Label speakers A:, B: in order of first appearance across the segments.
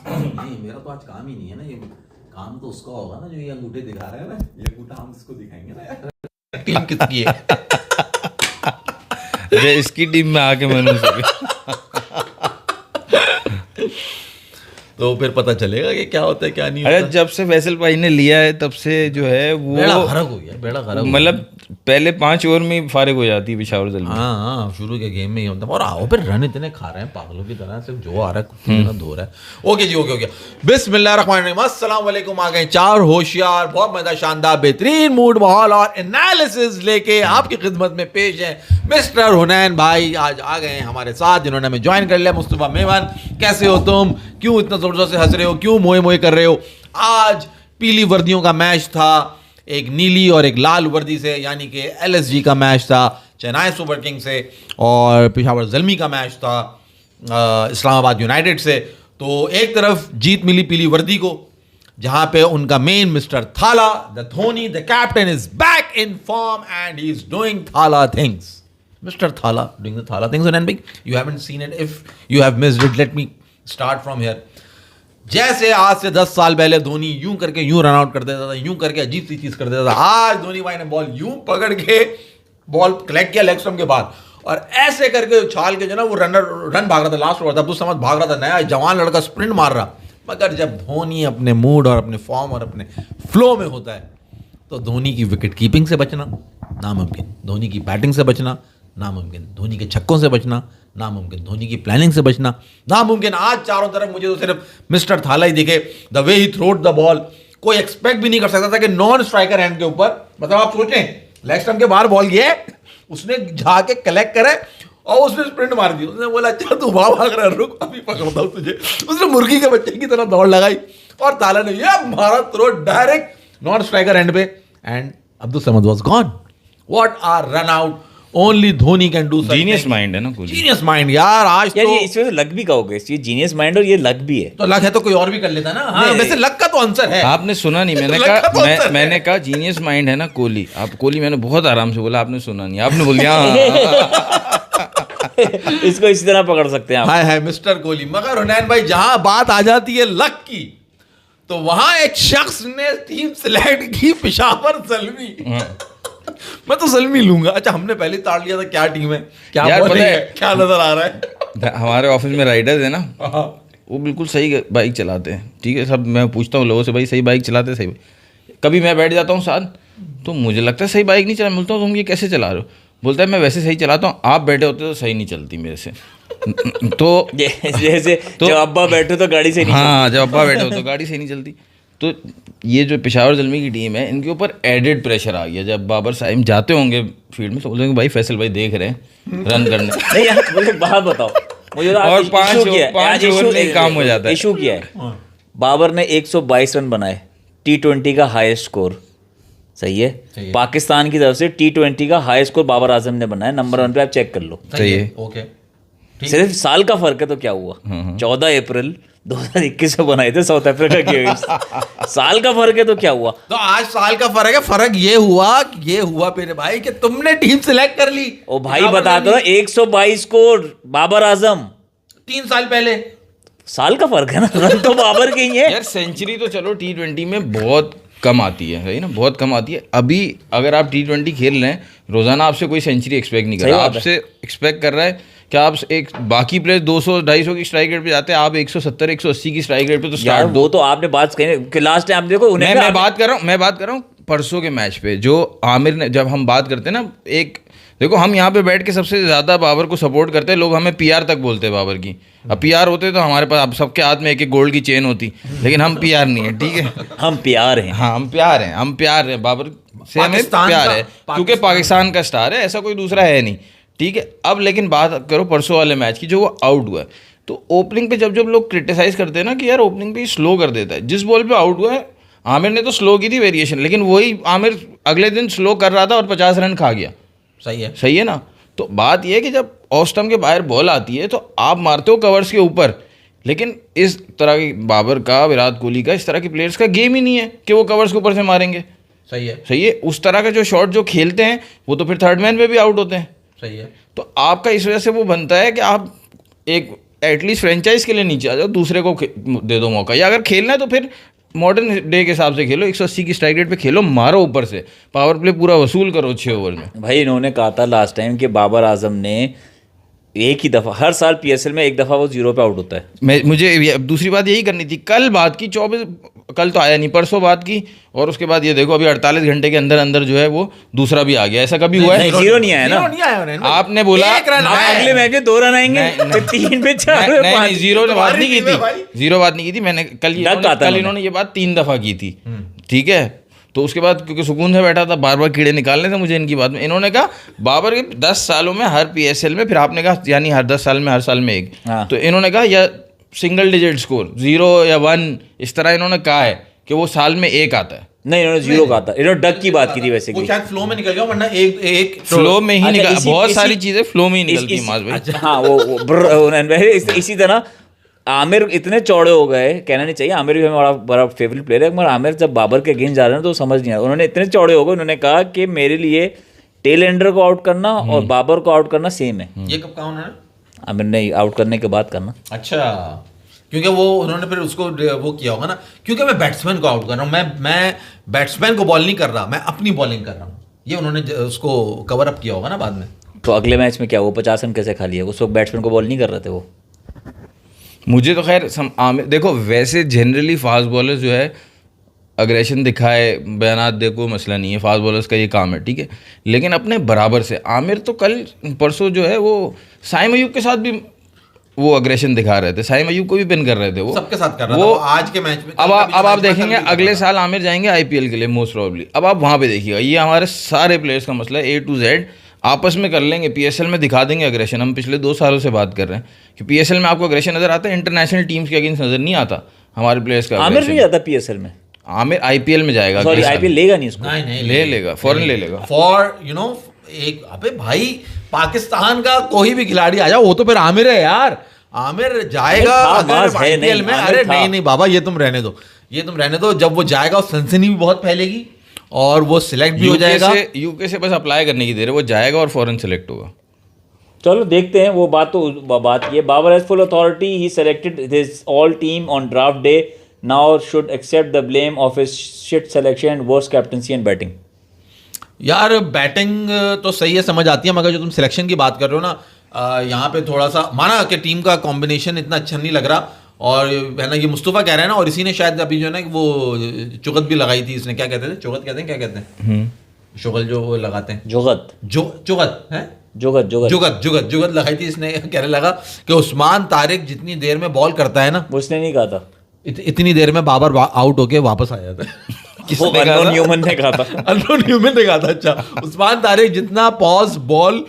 A: नहीं मेरा तो आज काम ही नहीं है ना, ये काम तो उसका होगा ना जो ये अंगूठे दिखा रहे हैं ना, ये अंगूठा हम इसको दिखाएंगे ना यार। टीम किसकी है?
B: अरे इसकी टीम में आके मैंने
A: तो फिर पता चलेगा कि क्या होता है क्या नहीं
B: अरे
A: होता।
B: जब से फैसल भाई ने लिया है तब से जो है वो
A: बेड़ा गरक हो गया, बेड़ा गरक हो गया।
B: मतलब पहले 5 ओवर में ही फारिग हो जाती है पेशावर जल्दी।
A: हाँ हाँ, शुरू के गेम में ही होता है। और आओ फिर रन इतने खा रहे हैं पागलों की तरह, सिर्फ जो आ रहा है कुछ इतना धो रहा है। ओके जी, ओके ओके, बिस्मिल्लाहिर्रहमानिर्रहीम, अस्सलाम वालेकुम। आ गए 4 होशियार, बहुत मजा, शानदार, बेहतरीन मूड, माहौल और एनालिसिस लेके आपकी खिदमत में पेश है मिस्टर हुनैन भाई। आज आ गए हैं हमारे साथ, जिन्होंने हमें ज्वाइन कर लिया। मुस्तफा मेमन, कैसे हो तुम? क्यों इतना जोर जोर से हंस रहे हो? क्यों मोए मोए कर रहे हो? आज पीली वर्दियों का मैच था, एक नीली और एक लाल वर्दी से, यानी कि एलएसजी का मैच था चेन्नई सुपर किंग से, और पेशावर ज़ल्मी का मैच था इस्लामाबाद यूनाइटेड से। तो एक तरफ जीत मिली पीली वर्दी को, जहां पे उनका मेन मिस्टर थाला the Dhoni the captain is back in form and he is doing थाला थिंग्स। मिस्टर थाला डूइंग द थाला things. And big, you haven't seen it, if you have missed it, let me start from here. जैसे आज से 10 साल पहले धोनी यूं करके यूं रन आउट कर देता था, यूं करके अजीब सी चीज कर देता था, आज धोनी भाई ने बॉल यूं पकड़ के बॉल कलेक्ट किया लेग स्टंप के बाद, और ऐसे करके उछाल के जो ना वो रन भाग रहा था, लास्ट ओवर था, अब्दुल समद भाग रहा था, नया जवान लड़का स्प्रिंट मार रहा। मगर जब धोनी अपने मूड और अपने फॉर्म और अपने फ्लो में होता है, तो धोनी की विकेट कीपिंग से बचना नामुमकिन, धोनी की बैटिंग से बचना नामुमकिन, धोनी के छक्कों से बचना नामुमकिन, धोनी की प्लानिंग से बचना नामुमकिन। आज चारों तरफ मुझे तो सिर्फ मिस्टर थाला ही दिखे। The way he थ्रोड the ball, कोई एक्सपेक्ट भी नहीं कर सकता था कि नॉन स्ट्राइकर हैंड के ऊपर, मतलब आप सोचें लेग स्टंप के बाहर बॉल गया, उसने जाके कलेक्ट करे और उसने स्प्रिंट मार दी। उसने बोला अच्छा तू वहां भाग रहा है, रुक अभी पकड़ता हूं तुझे। उसने मुर्गी के बच्चे की तरह दौड़ लगाई और ताला ने ये मारा throw direct non striker hand पे, and Abdul Samad was gone. What are run out, only Dhoni can do.
B: Genius mind है ना, कोहली
A: जीनियस माइंड यार। आज
C: यार
A: तो
C: ये इसमें तो लक भी कहोगे, ये जीनियस माइंड और ये लक भी है।
A: तो लक है तो कोई और भी कर लेता ना। हाँ, वैसे लक का तो आंसर है।
B: आपने सुना नहीं, मैंने
A: लगा तो
B: कहा
A: अंसर है।
B: मैंने कहा जीनियस माइंड है ना कोहली। आप कोहली मैंने बहुत आराम से बोला, आपने सुना नहीं, आपने बोल दिया
C: इसको इसी तरह पकड़ सकते हैं आप।
A: हाय हाय मिस्टर कोहली। मगर हुनैन भाई, जहां बात आ जाती है लक की, तो वहां एक शख्स ने टीम सिलेक्ट की पेशावर ज़ल्मी। मैं तो ज़ल्मी लूंगा। अच्छा, हमने पहले ही ताड़ लिया था क्या टीम है, क्या
B: यार,
A: bowling
B: पता है-
A: है, क्या नजर आ रहा है।
B: हमारे ऑफिस में राइडर्स है ना,
A: हाँ।
B: वो बिल्कुल सही बाइक चलाते हैं, ठीक है। सब मैं पूछता हूँ लोगों से, भाई सही बाइक चलाते हैं? सही। कभी मैं बैठ जाता हूँ साथ, तो मुझे लगता है सही बाइक नहीं चला, बोलता हूँ तुम ये कैसे चला रहे हो? बोलता है मैं वैसे सही चलाता हूँ, आप बैठे होते तो सही नहीं चलती मेरे से। तो
C: जैसे
B: तो-
C: जब अब्बा बैठे तो गाड़ी से नहीं
B: हाँ, जब अब्बा बैठे हो तो गाड़ी सही नहीं चलती। तो ये जो पेशावर ज़ल्मी की टीम है, इनके ऊपर एडेड प्रेशर आ गया। जब बाबर साहिब जाते होंगे फील्ड में तो बोलेंगे भाई फैसल भाई देख रहे हैं रन करने।
C: नहीं यार, मुझे बात बताओ, मुझे तो
B: और 5 ओवर में काम हो जाता है।
C: इशू किया है। बाबर ने 122 रन बनाए, T20 का हाईएस्ट स्कोर। सही है। पाकिस्तान की तरफ से T20 का हाईएस्ट स्कोर बाबर आजम ने बनाया, नंबर 1 पे, आप चेक कर लो।
B: सही है।
A: ओके,
C: सिर्फ साल का फर्क है तो क्या हुआ। 14 अप्रैल 2021 में बनाए थे साउथ अफ्रीका के अगेंस्ट। साल का फर्क है तो क्या हुआ।
A: तो आज साल का फर्क है। फर्क ये हुआ मेरे भाई कि तुमने टीम सिलेक्ट कर ली।
C: ओ भाई बता दो, 122 स्कोर बाबर आजम
A: 3 साल पहले।
C: साल का फर्क है ना, रन तो बाबर के ही है।
B: यार सेंचुरी तो चलो T20 में बहुत कम आती है, सही ना, बहुत कम आती है। अभी अगर आप T20 खेल रहे हैं, रोजाना आपसे कोई सेंचुरी एक्सपेक्ट नहीं कर रहा, आपसे एक्सपेक्ट कर रहा है कि आप एक बाकी प्लेयर 200-250 की स्ट्राइक रेट पे जाते हैं, आप 170-180 की स्ट्राइक रेट पे तो
C: यार
B: स्टार्ट
C: वो तो आपने बात कही कि लास्ट टाइम देखो उन्हें
B: मैं बात कर रहा हूँ परसों के मैच पे, जो आमिर ने, जब हम बात करते हैं ना, एक देखो हम यहाँ पे बैठ के सबसे ज्यादा बाबर को सपोर्ट करते हैं, लोग हमें पीआर तक बोलते हैं बाबर की। अब पीआर होते तो हमारे पास अब सबके हाथ में एक गोल्ड की चेन होती, लेकिन हम पीआर नहीं है, ठीक है।
C: हम प्यार हैं।
B: हाँ, हम प्यार हैं बाबर से, हमें
A: पाकिस्तान
B: प्यार
A: का-
B: है क्योंकि पाकिस्तान का स्टार है, ऐसा कोई दूसरा है नहीं, ठीक है। अब लेकिन बात करो परसों वाले मैच की, जो वो आउट हुआ है, तो ओपनिंग पे जब लोग क्रिटिसाइज करते हैं ना कि यार ओपनिंग पे ही स्लो कर देता है, जिस बॉल पे आउट हुआ है आमिर ने तो स्लो की थी वेरिएशन, लेकिन वही आमिर अगले दिन स्लो कर रहा था और 50 रन खा गया। सही है ना। तो बात यह है कि जब ऑफ स्टंप के बाहर बॉल आती है तो आप मारते हो कवर्स के ऊपर, लेकिन इस तरह की बाबर का, विराट कोहली का, इस तरह के प्लेयर्स का गेम ही नहीं है कि वो कवर्स के ऊपर से मारेंगे। सही है। उस तरह का जो शॉट जो खेलते हैं वो तो फिर थर्ड मैन पे भी आउट होते हैं।
A: सही है।
B: तो आपका इस वजह से वो बनता है कि आप एक एटलीस्ट फ्रेंचाइज के लिए नीचे आ जाओ, दूसरे को दे दो मौका, या अगर खेलना है तो फिर मॉडर्न डे के हिसाब से खेलो, 180 की स्ट्राइक रेट पे खेलो, मारो ऊपर से, पावर प्ले पूरा वसूल करो 6 ओवर में।
C: भाई इन्होंने कहा था लास्ट टाइम कि बाबर आजम ने एक ही दफ़ा, हर साल पीएसएल में एक दफ़ा वो 0 पे आउट होता है।
B: मुझे दूसरी बात यही करनी थी, कल बात की 24, कल तो आया नहीं, परसों बात की, और उसके बाद ये देखो अभी 48 घंटे के अंदर अंदर जो है वो दूसरा भी आ गया। ऐसा कभी हुआ है?
C: नहीं, 0 नहीं आया ना।
A: नहीं आया उन्हें।
B: आपने बोला
A: एक रन
C: अब
A: आया।
C: अगले मैच में 2 रन आएंगे, फिर 3 पे 4 पे 5।
B: जीरो ने बात नहीं की
A: भाई।
B: थी, जीरो बात नहीं की थी मैंने कल इन्होंने ये बात 3 दफा की थी, ठीक है। तो उसके बाद क्योंकि सुकून से बैठा था, बार बार कीड़े निकालने थे मुझे इनकी बात में, इन्होंने कहा बाबर के 10 सालों में हर पीएसएल में, फिर आपने कहा यानी हर 10 साल में हर साल में एक,
C: हाँ।
B: तो इन्होंने कहा या सिंगल डिजिट स्कोर 0 या 1 इस तरह इन्होंने कहा है कि वो साल में एक आता है।
C: नहीं, इन्होंने 0 कहा था, इन्होंने डक की बात की थी वैसे।
A: वो शायद फ्लो में निकल गया, वरना एक
B: फ्लो में ही
C: अच्छा,
B: निकल,
C: इसी-
B: बहुत
C: इसी-
B: सारी चीजें फ्लो में ही निकलती
C: इस-
B: है माज भाई।
C: हाँ, वो इसी तरह आमिर इतने चौड़े हो गए, कहना नहीं चाहिए, आमिर भी हमें बड़ा बड़ा फेवरेट प्लेयर है, मगर आमिर जब बाबर के अगेंस्ट जा रहे हैं तो समझ नहीं आ रहा, उन्होंने इतने चौड़े हो गए, उन्होंने कहा कि मेरे लिए टेल एंडर को आउट करना और बाबर को आउट करना सेम है।
A: ये कब कहा उन्होंने?
C: आमिर ने आउट करने के बाद करना।
A: अच्छा, क्योंकि वो उन्होंने फिर उसको वो किया होगा ना, क्योंकि मैं बैट्समैन को आउट कर रहा हूँ, मैं बैट्समैन को बॉल नहीं कर रहा, मैं अपनी बॉलिंग कर रहा हूँ, ये उन्होंने उसको कवर अप किया होगा ना बाद में।
C: तो अगले मैच में क्या वो 50 रन कैसे खा लिया? उस वक्त बैट्समैन को बॉल नहीं कर रहे थे वो।
B: मुझे तो खैर देखो वैसे जनरली फास्ट बॉलर जो है अग्रेशन दिखाए, बयानात दे, कोई मसला नहीं है, फास्ट बॉलर्स का ये काम है, ठीक है। लेकिन अपने बराबर से आमिर तो कल परसों जो है वो साइम अयूब के साथ भी वो अग्रेशन दिखा रहे थे, साइम अयूब को भी पिन कर रहे थे, वो
A: सबके साथ कर रहा
B: वो
A: था, वो आज के मैच में।
B: अब आप देखेंगे अगले साल आमिर जाएंगे आईपीएल के लिए मोस्ट प्रॉब्ली, अब आप वहाँ पे देखिएगा, ये हमारे सारे प्लेयर्स का मसला है, A to Z आपस में कर लेंगे, पीएसएल में दिखा देंगे अग्रेशन। हम पिछले 2 सालों से बात कर रहे हैं कि पीएसएल में आपको अग्रेशन नजर आता है, इंटरनेशनल टीम्स के अगेंस्ट नजर नहीं आता हमारे प्लेयर्स का।
C: आमिर नहीं जाता पीएसएल में,
B: आमिर आईपीएल में जाएगा,
C: सॉरी आईपीएल लेगा नहीं इसको।
A: नहीं
B: ले लेगा, फॉरन ले लेगा।
A: फॉर एक अबे भाई पाकिस्तान का कोई भी खिलाड़ी आ जाओ, वो तो फिर आमिर है यार, आमिर जाएगा अगर आईपीएल में। अरे नहीं बाबा, ये तुम रहने दो, जब वो जाएगा सनसनी भी बहुत फैलेगी और वो सिलेक्ट भी हो जाएगा।
B: यूके से बस अप्लाई करने की देर है, वो जाएगा और फॉरन सेलेक्ट होगा।
C: चलो देखते हैं, वो बात तो बात की है। Babar has full authority, he selected his all team on draft day, now should accept the blame of his shit selection and worst captaincy and batting.
A: यार बैटिंग तो सही है, समझ आती है, मगर जो तुम सिलेक्शन की बात कर रहे हो ना, यहाँ पे थोड़ा सा माना कि टीम का कॉम्बिनेशन इतना अच्छा नहीं लग रहा, और है ना, ये मुस्तफ़ा कह रहे हैं ना, और इसी ने शायद अभी जो है ना वो चुगत भी लगाई थी, इसने क्या कहते थे, चुगत कहते हैं, क्या कहते हैं, शुगल जो वो लगाते हैं, चुगत है, जुगत लगाई थी इसने, कहने लगा कि उस्मान तारिक जितनी देर में बॉल करता है ना,
C: उसने नहीं कहा था,
A: इतनी देर में बाबर आउट होके वापस आ जाता है।
C: वो अननोन ह्यूमन ने कहा था।
A: अननोन ह्यूमन ने कहा था। अच्छा, उस्मान तारिक जितना पॉज बॉल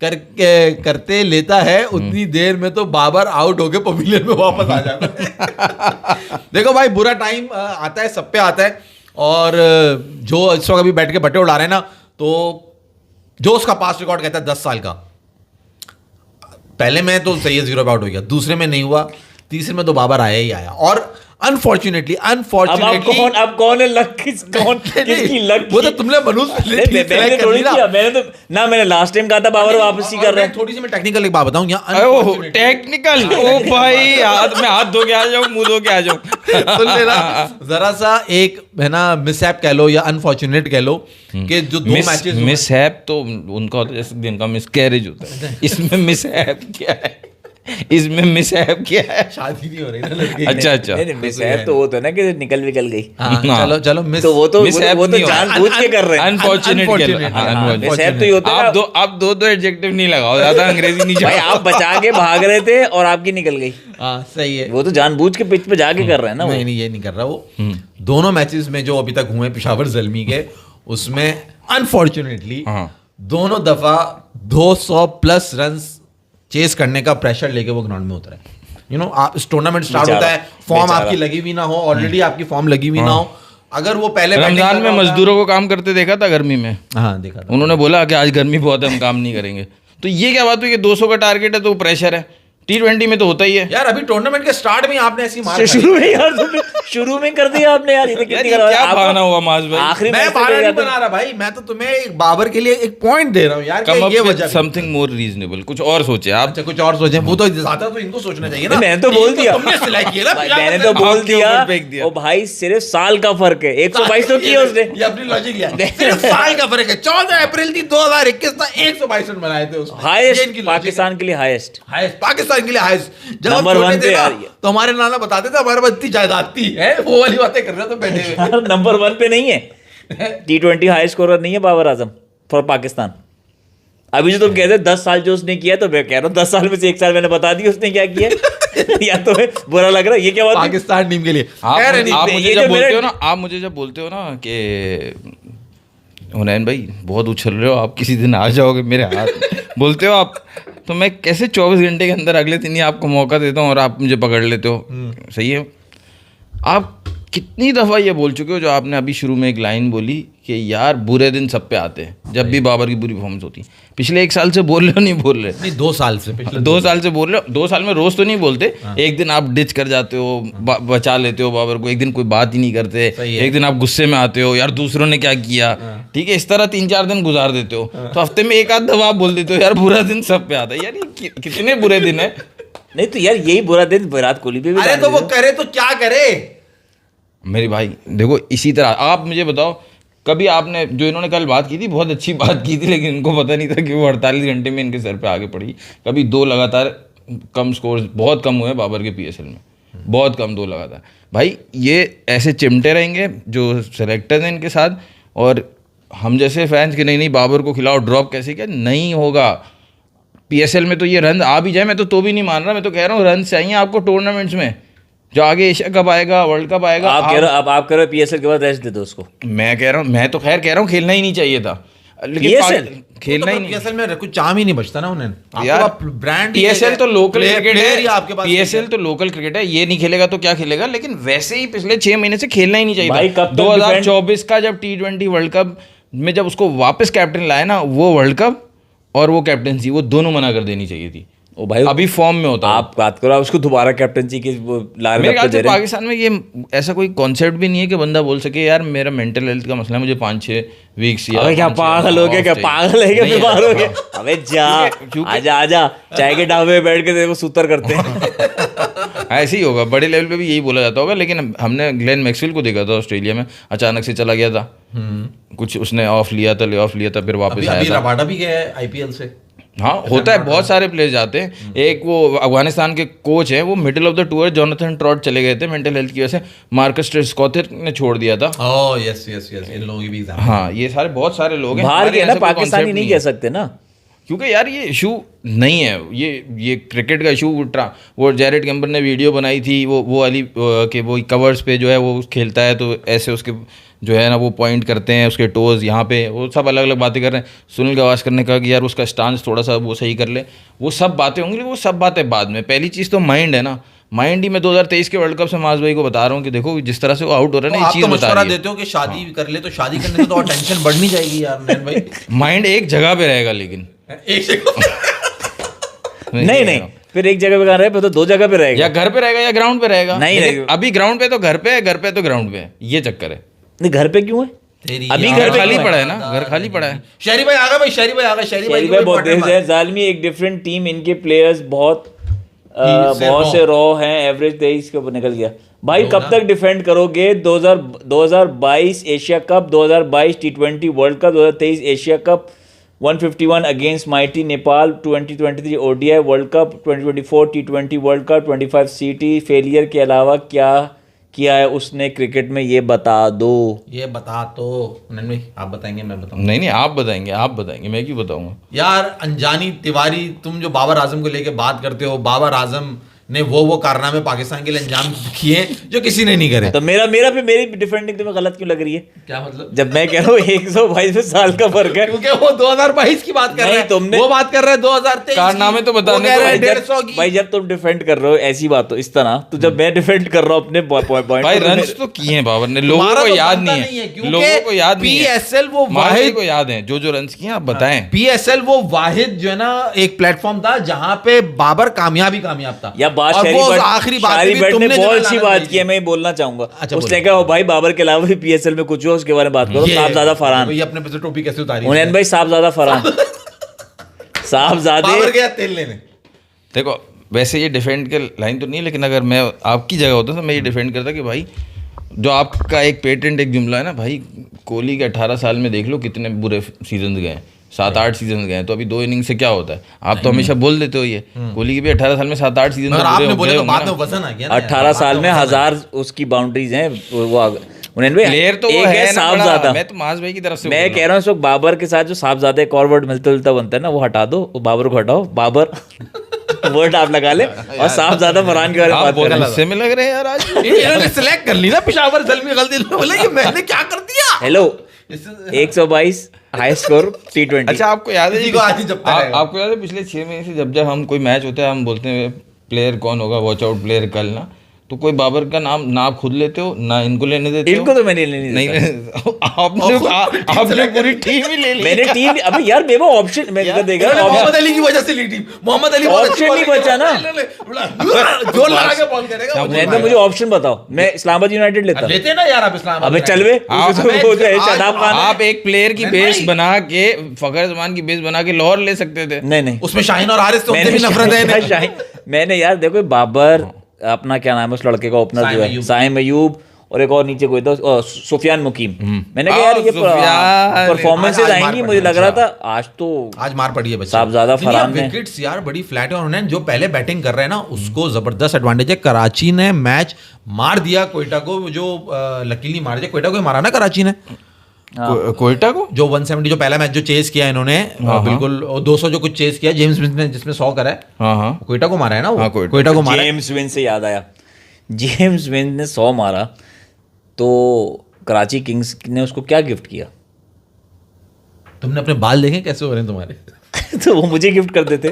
A: करते लेता है, उतनी देर में तो बाबर आउट होके पवेलियन में वापस आ जाता है। देखो भाई, बुरा टाइम आता है, सब पे आता है, और जो इस वक्त अभी बैठ के बट्टे उड़ा रहे हैं ना, तो जो उसका पास रिकॉर्ड कहता है 10 साल का, पहले में तो सही है 0 पे आउट हो गया, दूसरे में नहीं हुआ, तीसरे में तो बाबर आया ही आया, और अनफॉर्चुनेटली
C: अब कौन है लक, किसकी लक?
A: वो तो तुमने मनुष्य
C: मैंने थोड़ी किया, मैंने लास्ट टाइम कहा था बाबर वापसी कर रहे हैं।
A: थोड़ी सी मैं टेक्निकल एक बात बताऊं यहाँ,
B: टेक्निकल, ओ भाई हाथ धो के आ जाऊं, मुंह धो के आ जाऊं,
A: सुन लेना जरा सा, एक है ना मिसहैप कह लो या अनफॉर्चुनेट कह लो, कि जो 2 मैचेस
B: मिसहैप तो उनका होता है, जैसे जिनका मिसकैरेज होता है, इसमें मिसहैप क्या है, इसमें मिसहैप क्या है,
A: शादी नहीं हो रही ना लड़की।
B: अच्छा
C: नहीं, मिसहैप तो वो तो ना कि निकल गई।
A: हाँ, चलो मिस,
C: तो वो तो जानबूझ के कर रहे हैं।
B: अनफॉर्चुनेट
C: मिसहैप तो ये होता है।
B: आप दो एडजेक्टिव नहीं लगाओ, ज्यादा अंग्रेजी नहीं
C: भाई, आप बचा के भाग रहे थे और आपकी निकल गई।
A: हाँ सही है,
C: वो तो जानबूझ के पिच पे जाके कर रहे हैं ना।
A: नहीं ये नहीं कर रहा वो। दोनों मैचेस में जो अभी तक हुए पेशावर ज़ल्मी के, उसमें अनफॉर्चुनेटली दोनों दफा 200+ रन्स चेस करने का प्रेशर लेके वो ग्राउंड में उतरा है। आप इस टूर्नामेंट स्टार्ट होता है, फॉर्म आपकी लगी हुई ना हो, ऑलरेडी आपकी फॉर्म लगी हुई ना हो, अगर वो पहले
B: रमजान में मजदूरों को काम करते देखा था गर्मी में,
A: हाँ देखा था,
B: उन्होंने बोला कि आज गर्मी बहुत है, हम काम नहीं करेंगे, तो ये क्या बात हुई कि 200 का टारगेट है तो प्रेशर है, T20 में तो होता ही है
A: यार अभी टूर्नामेंट के स्टार्ट में आपने ऐसी मार खाई।
C: शुरू में यार तुमने शुरू में कर दिया आपने यार, ये तो
B: यार,
C: कितनी
B: ये
C: गलत-
B: क्या
C: आपको-
B: बहाना हुआ माज भाई?
C: आखिरी
A: मैं
C: मैच से
A: बहाना
C: ले
A: नहीं
C: जाते-
A: बना रहा भाई, मैं तो तुम्हें एक बाबर के लिए एक पॉइंट दे रहा हूँ यार,
B: कम
A: कि
B: अप
A: ये
B: विद
A: वजह
B: समथिंग मोर रीजनेबल, कुछ और सोचे आप।
A: अच्छा कुछ और सोचे, वो तो ज्यादा तो इनको सोचना चाहिए ना।
C: मैंने तो बोल
A: इनको
C: दिया,
A: तुमने सिलेक्ट किया ना,
C: भाई,
A: 50%
C: मैंने तो बोल
B: आपके
C: दिया,
B: ऊपर फेंक दिया।
C: ओ भाई सिर्फ साल का फर्क है, 122 तो किया उसने।
A: ये अपनी लॉजिक है, सिर्फ साल का फर्क है। 14 अप्रैल थी 2021 था, 122 रन बनाए थे उसने। ये
C: हाईएस्ट
A: इनकी logic है।
C: पाकिस्तान के लिए हाईएस्ट।
A: हाईएस्ट पाकिस्तान के लिए हाईएस्ट। जब हम
C: नंबर
A: छोटे
C: 1
A: थे
C: पे
A: ना,
C: यार ये।
A: तो हमारे नाना बताते थे हमारे पास इतनी जायदाद थी, है वो वाली बातें कर रहे हो तो बैठे हुए।
C: नंबर 1 पे नहीं है, T20 हाई स्कोरर नहीं है बाबर आजम फॉर पाकिस्तान। अभी जो तुम कहते हैं 10 साल जो उसने किया, तो मैं कह रहा हूँ 10 साल में से 1 साल मैंने बता दी उसने क्या किया। या तो बुरा लग रहा है, ये क्या बात है?
A: पाकिस्तान टीम के लिए
B: आप
A: खैर,
B: मुझे- आप
C: ये
B: मुझे
C: जो
B: जब बोलते
C: मेरा-
B: हो ना, आप मुझे जब बोलते हो ना कि हुनैन भाई बहुत उछल रहे हो आप, किसी दिन आ जाओगे मेरे हाथ बोलते हो आप, तो मैं कैसे 24 घंटे के अंदर अगले दिन ही आपको मौका देता हूँ और आप मुझे पकड़ लेते हो। सही है। आप कितनी दफ़ा ये बोल चुके हो जो आपने अभी शुरू में एक लाइन बोली कि यार बुरे दिन सब पे आते हैं जब भी बाबर की बुरी परफॉर्मेंस होती है। पिछले 1 साल से बोल रहे हो, नहीं बोल रहे?
A: नहीं 2 साल से, पिछले
B: 2 साल से बोल रहे हो। 2 साल में रोज तो नहीं बोलते, एक दिन आप डिच कर जाते हो, बचा लेते हो बाबर को, एक दिन कोई बात ही नहीं करते, एक दिन आप गुस्से में आते हो यार दूसरों ने क्या किया, ठीक है, इस तरह 3-4 दिन गुजार देते हो। तो हफ्ते में एक आध दफा आप बोल देते हो यार बुरा दिन सब पे आता है। यार ये कितने बुरे दिन है।
C: नहीं तो यार यही बुरा दिन विराट कोहली पे भी
A: अरे
C: डाल
A: तो वो
C: दिया।
A: करे तो क्या करे।
B: मेरे भाई देखो, इसी तरह आप मुझे बताओ, कभी आपने जो इन्होंने कल बात की थी, बहुत अच्छी बात की थी, लेकिन इनको पता नहीं था कि वो 48 घंटे में इनके सर पे आगे पड़ी। कभी 2 लगातार कम स्कोर बहुत कम हुए बाबर के PSL में, बहुत कम 2 लगातार। भाई ये ऐसे चिमटे रहेंगे जो सेलेक्टर्स हैं इनके साथ, और हम जैसे फैंस के नहीं नहीं बाबर को खिलाओ, ड्रॉप कैसे किया, नहीं होगा। PSL में तो ये रन आ भी जाए, मैं तो भी नहीं मान रहा, मैं तो कह रहा हूँ रन चाहिए आपको टूर्नामेंट्स में, जो आगे एशिया कप आएगा, वर्ल्ड कप आएगा।
C: आप कह रहे हो, अब आप कह रहे हो PSL के बाद रेस्ट दे दो उसको।
B: मैं कह रहा हूँ, मैं तो खैर कह रहा हूँ खेलना ही नहीं चाहिए था, लेकिन
C: PSL?
B: खेलना ही नहीं।
A: PSL में कुछ चाम ही नहीं बचता ना उन्हें।
B: यार
A: ब्रांड
B: PSL तो लोकल क्रिकेट है,
A: आपके पास
B: PSL तो लोकल क्रिकेट है, ये नहीं खेलेगा तो क्या खेलेगा। लेकिन वैसे ही पिछले 6 महीने से खेलना ही नहीं चाहिए
C: भाई,
B: था।
C: कब तक
B: 2024 का जब T20 वर्ल्ड कप में जब उसको वापस कैप्टन लाया ना, वो वर्ल्ड कप और वो कैप्टनसी, वो दोनों मना कर देनी चाहिए थी।
C: ओ भाई
B: अभी फॉर्म में होता है।
C: आप बात करो, आप उसको दोबारा कैप्टनसी की वो लाल
B: मेरे
C: रख
B: ख्याल
C: के
B: से
C: दे रहे हैं।
B: पाकिस्तान में ये ऐसा कोई कॉन्सेप्ट भी नहीं है कि बंदा बोल सके यार मेरा मेंटल हेल्थ का मसला है, मुझे 5-6 वीक्स या
C: अबे क्या
B: 5-6
C: पागल हो गया, क्या
B: off चाहिए।
C: पागल है, क्या
B: नहीं
C: बीमार हो गया?
B: हाँ।
C: अबे जा,
B: क्योंकि-
C: आजा आजा, चाय के ढाबे पे बैठ के देखो सूतर करते हैं।
B: ऐसे ही होगा, बड़े लेवल पे भी यही बोला जाता होगा। लेकिन हमने ग्लेन मैक्सवेल को देखा था ऑस्ट्रेलिया में, अचानक से चला गया था, कुछ उसने ऑफ लिया था, ले ऑफ लिया था, फिर वापस
A: अभी
B: आया था।
A: रबाडा भी गया है IPL से।
B: हाँ होता है, बहुत सारे प्लेयर्स जाते हैं। एक वो अफगानिस्तान के कोच हैं, वो middle of the tour Jonathan trout चले गए थे मेंटल हेल्थ की वजह से, मार्कस स्कॉथर ने छोड़ दिया था।
A: ओह यस यस यस, इन लोगों की भी एग्जाम।
B: हाँ ये सारे बहुत सारे लोग हैं
C: बाहर
B: हमारे
C: के ना
B: ऐसा कोई
C: पाकिस्तानी
B: concept
C: नहीं
B: है।
C: कह सकते ना,
B: क्योंकि यार ये इशू नहीं है, ये क्रिकेट का इशू। वो जेरेड कैम्पर ने वीडियो बनाई थी, वो वाली कि वो कवर्स पे जो है वो खेलता है तो ऐसे उसके जो है ना वो पॉइंट करते हैं उसके टोज यहाँ पे, वो सब अलग अलग बातें कर रहे हैं। सुनील गावस्कर ने कहा कि यार उसका स्टांस थोड़ा सा वो सही कर ले। वो सब बातें होंगी, लेकिन वो सब बातें बाद में। पहली चीज़ तो माइंड है ना, माइंड ही मैं 2023 के वर्ल्ड कप से माज भाई को बता रहा हूँ कि देखो जिस तरह से वो आउट हो रहा है ना, ये
A: आप
B: चीज़
A: तो
B: बता
A: मशवरा
B: रही है।
A: देते हो कि शादी कर ले, तो शादी करने से तो और टेंशन बढ़नी जाएगी यार नैन भाई।
B: माइंड एक जगह पे रहेगा, लेकिन
A: एक सेकंड।
C: नहीं नहीं, फिर एक जगह पे कहाँ रहे, फिर तो 2 जगह पे रहेगा।
B: या घर पे रहेगा या ग्राउंड पे रहेगा।
C: नहीं
B: लेकिन
C: रहेगा।
B: अभी ग्राउंड पे तो घर पे है, घर पे तो ग्राउंड पे है, ये चक्कर है।
C: नहीं घर पे क्यों है?
A: तेरी
C: अभी
A: यार,
C: घर पे
B: खाली
C: क्यों
B: पड़ा है ना, घर खाली पड़ा है।
A: शहरी भाई आ गए भाई, शहरी भाई आ गए, शहरी भाई
C: शहरी
A: की
C: भाई
A: कोई
C: बहुत
A: important
C: तेज है, जालमी एक डिफरेंट टीम, इनके प्लेयर्स बहुत
A: से
C: बहुत
A: raw।
C: से रॉ हैं, एवरेज 23 के ऊपर निकल गया। भाई कब तक डिफेंड करोगे? 2022 Asia cup, 2022 T20 world cup, 2023 Asia cup, 151 against mighty Nepal, 2023 ODI world cup, 2024 T20 world cup, 25 CT failure के अलावा क्या किया है उसने क्रिकेट में, ये बता दो।
A: ये बता तो नैन भाई, आप बताएंगे मैं बताऊंगा?
B: नहीं नहीं, आप बताएंगे, मैं क्यों बताऊंगा।
A: यार अनजानी तिवारी, तुम जो बाबर आजम को लेके बात करते हो, बाबर आजम ने वो कारनामे पाकिस्तान के लिए अंजाम किए जो किसी ने नहीं करे।
C: तो मेरी डिफेंडिंग तुम्हें गलत क्यों लग रही है?
A: क्या मतलब?
C: जब मैं कह रहा हूँ 122 साल का फर्क है,
A: क्योंकि वो 2022 की बात कर रहे हैं,
C: तुमने
A: वो बात कर रहे हैं 2023
B: कारनामे तो बताने
A: कह रहे हैं
C: भाई,
A: 150 की।
C: भाई जब तुम डिफेंड कर रहे हो ऐसी बात हो इस तरह, तो जब मैं डिफेंड कर रहा हूँ अपने पॉइंट,
B: भाई रन्स तो किए हैं बाबर ने, लोगों
A: तुम्हारा
B: को
A: तो
B: याद
A: बनता
B: नहीं है,
A: क्योंकि
B: लोगों को याद नहीं है।
A: PSL वो
B: मार्शल
A: वाहिद
B: को याद है जो रन्स किए, आप बताएं।
A: PSL वो वाहिद जो है ना एक प्लेटफॉर्म था जहां पे बाबर कामयाब था।
C: या बात
A: और वो आखिरी बात
C: शारी
A: भी
C: भट्ट ने
A: तुमने
C: बहुत
A: जो
C: अच्छी
A: लानत
C: बात
A: दी
C: की है, मैं बोलना चाहूंगा।
A: अच्छा,
C: उसने
A: बोलो।
C: कहा भाई बाबर के अलावा भी पीएसएल में कुछ हो उसके बारे में बात करो। साहबजादा फरहान,
A: ये अपने पे से टोपी कैसे उतारी?
C: हुनैन भाई साहबजादा फरहान,
A: बाबर
C: साहबजादे
A: गया तेल लेने।
B: देखो वैसे ये डिफेंड के लाइन तो नहीं है, लेकिन अगर मैं आपकी जगह होता तो मैं ये डिफेंड करता कि भाई जो आपका एक पेटेंट एक जुमला है ना भाई, कोहली के 18 साल में देख लो कितने बुरे सीजन गए हैं, 7-8 सीजन गए हैं, तो अभी 2 इनिंग से क्या होता है? आप तो हमेशा बोल देते हो ये, कोहली के भी 18 साल में 7-8 सीजन
A: मगर आपने बोले तो बाद में वजन आ गया ना।
C: 18 साल में 1000 उसकी बाउंड्रीज हैं। वो हुनैन भाई
B: प्लेयर तो वो
C: एक
B: है ना
C: साहबजादा।
B: बड़ा। मैं तो माज भाई की तरफ से
C: मैं
B: बोल रहा
C: कह रहा हूँ इस वक्त बाबर के साथ जो साहबजादे एक और वर्ड मिलता जुलता बनता है ना, वो हटा दो, वो बाबर को हटाओ, बाबर वर्ड आप लगा ले और साहबजादा फरहान के बारे में
B: आप
C: बात
B: बहुत
C: करें।
B: गुस्से में लग रहे हैं यार आज।
A: इन्होंने सिलेक्ट कर ली ना पेशावर जल्मी गलती, बोले कि मैंने क्या कर दिया।
C: Hello 122 high score T20।
B: अच्छा आपको याद है
A: इसी को आज ही जपता रहेगा।
B: आपको याद है पिछले 6 महीने से जब हम कोई मैच होता है हम बोलते हैं प्लेयर कौन होगा, वॉच आउट प्लेयर कल ना, तो कोई बाबर का नाम ना आप खुद लेते हो ना इनको लेने देते हो।
C: इनको तो मैंने लेने नहीं
B: नहीं आपने पूरी टीम ही ले ली।
C: मैंने टीम अबे यार मेरे को ऑप्शन मैं देगा
A: इन्होंने मोहम्मद अली की वजह से ली टीम। मोहम्मद अली बहुत अच्छी
C: ऑप्शन नहीं
A: bowling
C: बचा ना।
A: करता है। जोर लगा के बॉल करेगा वो।
C: मैं तो मुझे ऑप्शन बताओ, मैं इस्लामाबाद यूनाइटेड लेता।
A: लेते ना यार आप इस्लाम।
C: अबे चल बे शादाब खान।
B: आप एक प्लेयर की बेस बना के फखर जमान की बेस बना के लाहौर ले सकते थे।
C: नहीं
A: उसमें शाहीन और हारिस तो उनसे भी नफरत है।
C: मैंने यार देखो बाबर अपना क्या नाम है उस लड़के का ओपनर जो है साइम अयूब, और एक और नीचे कोई था सुफियान मुकीम। मैंने कहा यार ये परफॉर्मेंसेज आएंगी, मुझे लग रहा था आज
A: मार पड़ी है बच्चे।
C: साहबजादा फरहान ने
A: विकेट्स यार बड़ी फ्लैट है, उन्होंने जो पहले बैटिंग कर रहे हैं ना उसको जबरदस्त एडवांटेज है। कराची ने मैच मार दिया कोयटा को, जो लकीली मार दिया कोयटा को, मारा ना कराची ने
B: कोयटा को,
A: जो 170 जो पहला मैच जो चेस किया इन्होंने, बिल्कुल 200 जो कुछ चेस किया जेम्स विंस ने जिसमें 100 करा है, कोयटा को मारा है ना वो। कोयटा को मारा।
C: जेम्स विन से याद आया, जेम्स विन ने 100 मारा तो कराची किंग्स ने उसको क्या गिफ्ट किया?
A: तुमने अपने बाल देखे कैसे हो रहे हैं तुम्हारे?
C: तो वो मुझे गिफ्ट कर देते।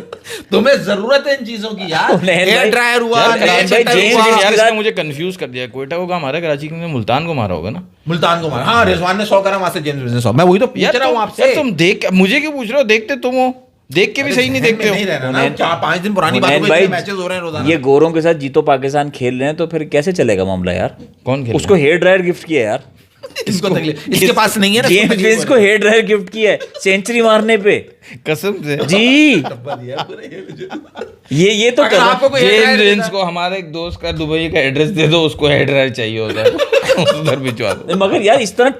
A: तुम्हें जरूरत है इन चीजों की यार। हेयर ड्रायर हुआ,
B: यार मुझे कंफ्यूज कर दिया। कोयटा को कहाँ मारा? कराची ने मुल्तान को मारा होगा ना।
A: मुल्तान को मारा, हाँ रिजवान ने 100 करा, वहां से जेम्स विंस ने 100। मैं वही तो पूछ रहा हूँ आपसे।
B: तुम देख, मुझे क्यों पूछ रहे हो? देखते तुम हो, देख के भी सही नहीं देखते हो।
A: नहीं रहना ना, 4-5 दिन पुरानी बात हो गई, मैचेस हो रहे हैं रोजाना।
C: ये गोरों के साथ जीतो पाकिस्तान खेल रहे हैं तो फिर कैसे चलेगा मामला यार?
B: कौन खेल?
C: उसको हेयर ड्रायर गिफ्ट किया यार।
A: इसको तकलीफ, इसके पास नहीं है ना।
C: जेम्स विंस को हेयर ड्रायर गिफ्ट किया है सेंचुरी मारने पे,
B: कसम से
C: जी। ये तो
A: अगर आपको कोई हेयर ड्रायर
B: जेम्स विंस को हमारे एक दोस्त का दुबई का एड्रेस दे दो, उसको हेयर ड्रायर चाहिए होता है, उधर भिजवा दो।
C: मगर यार इस तरह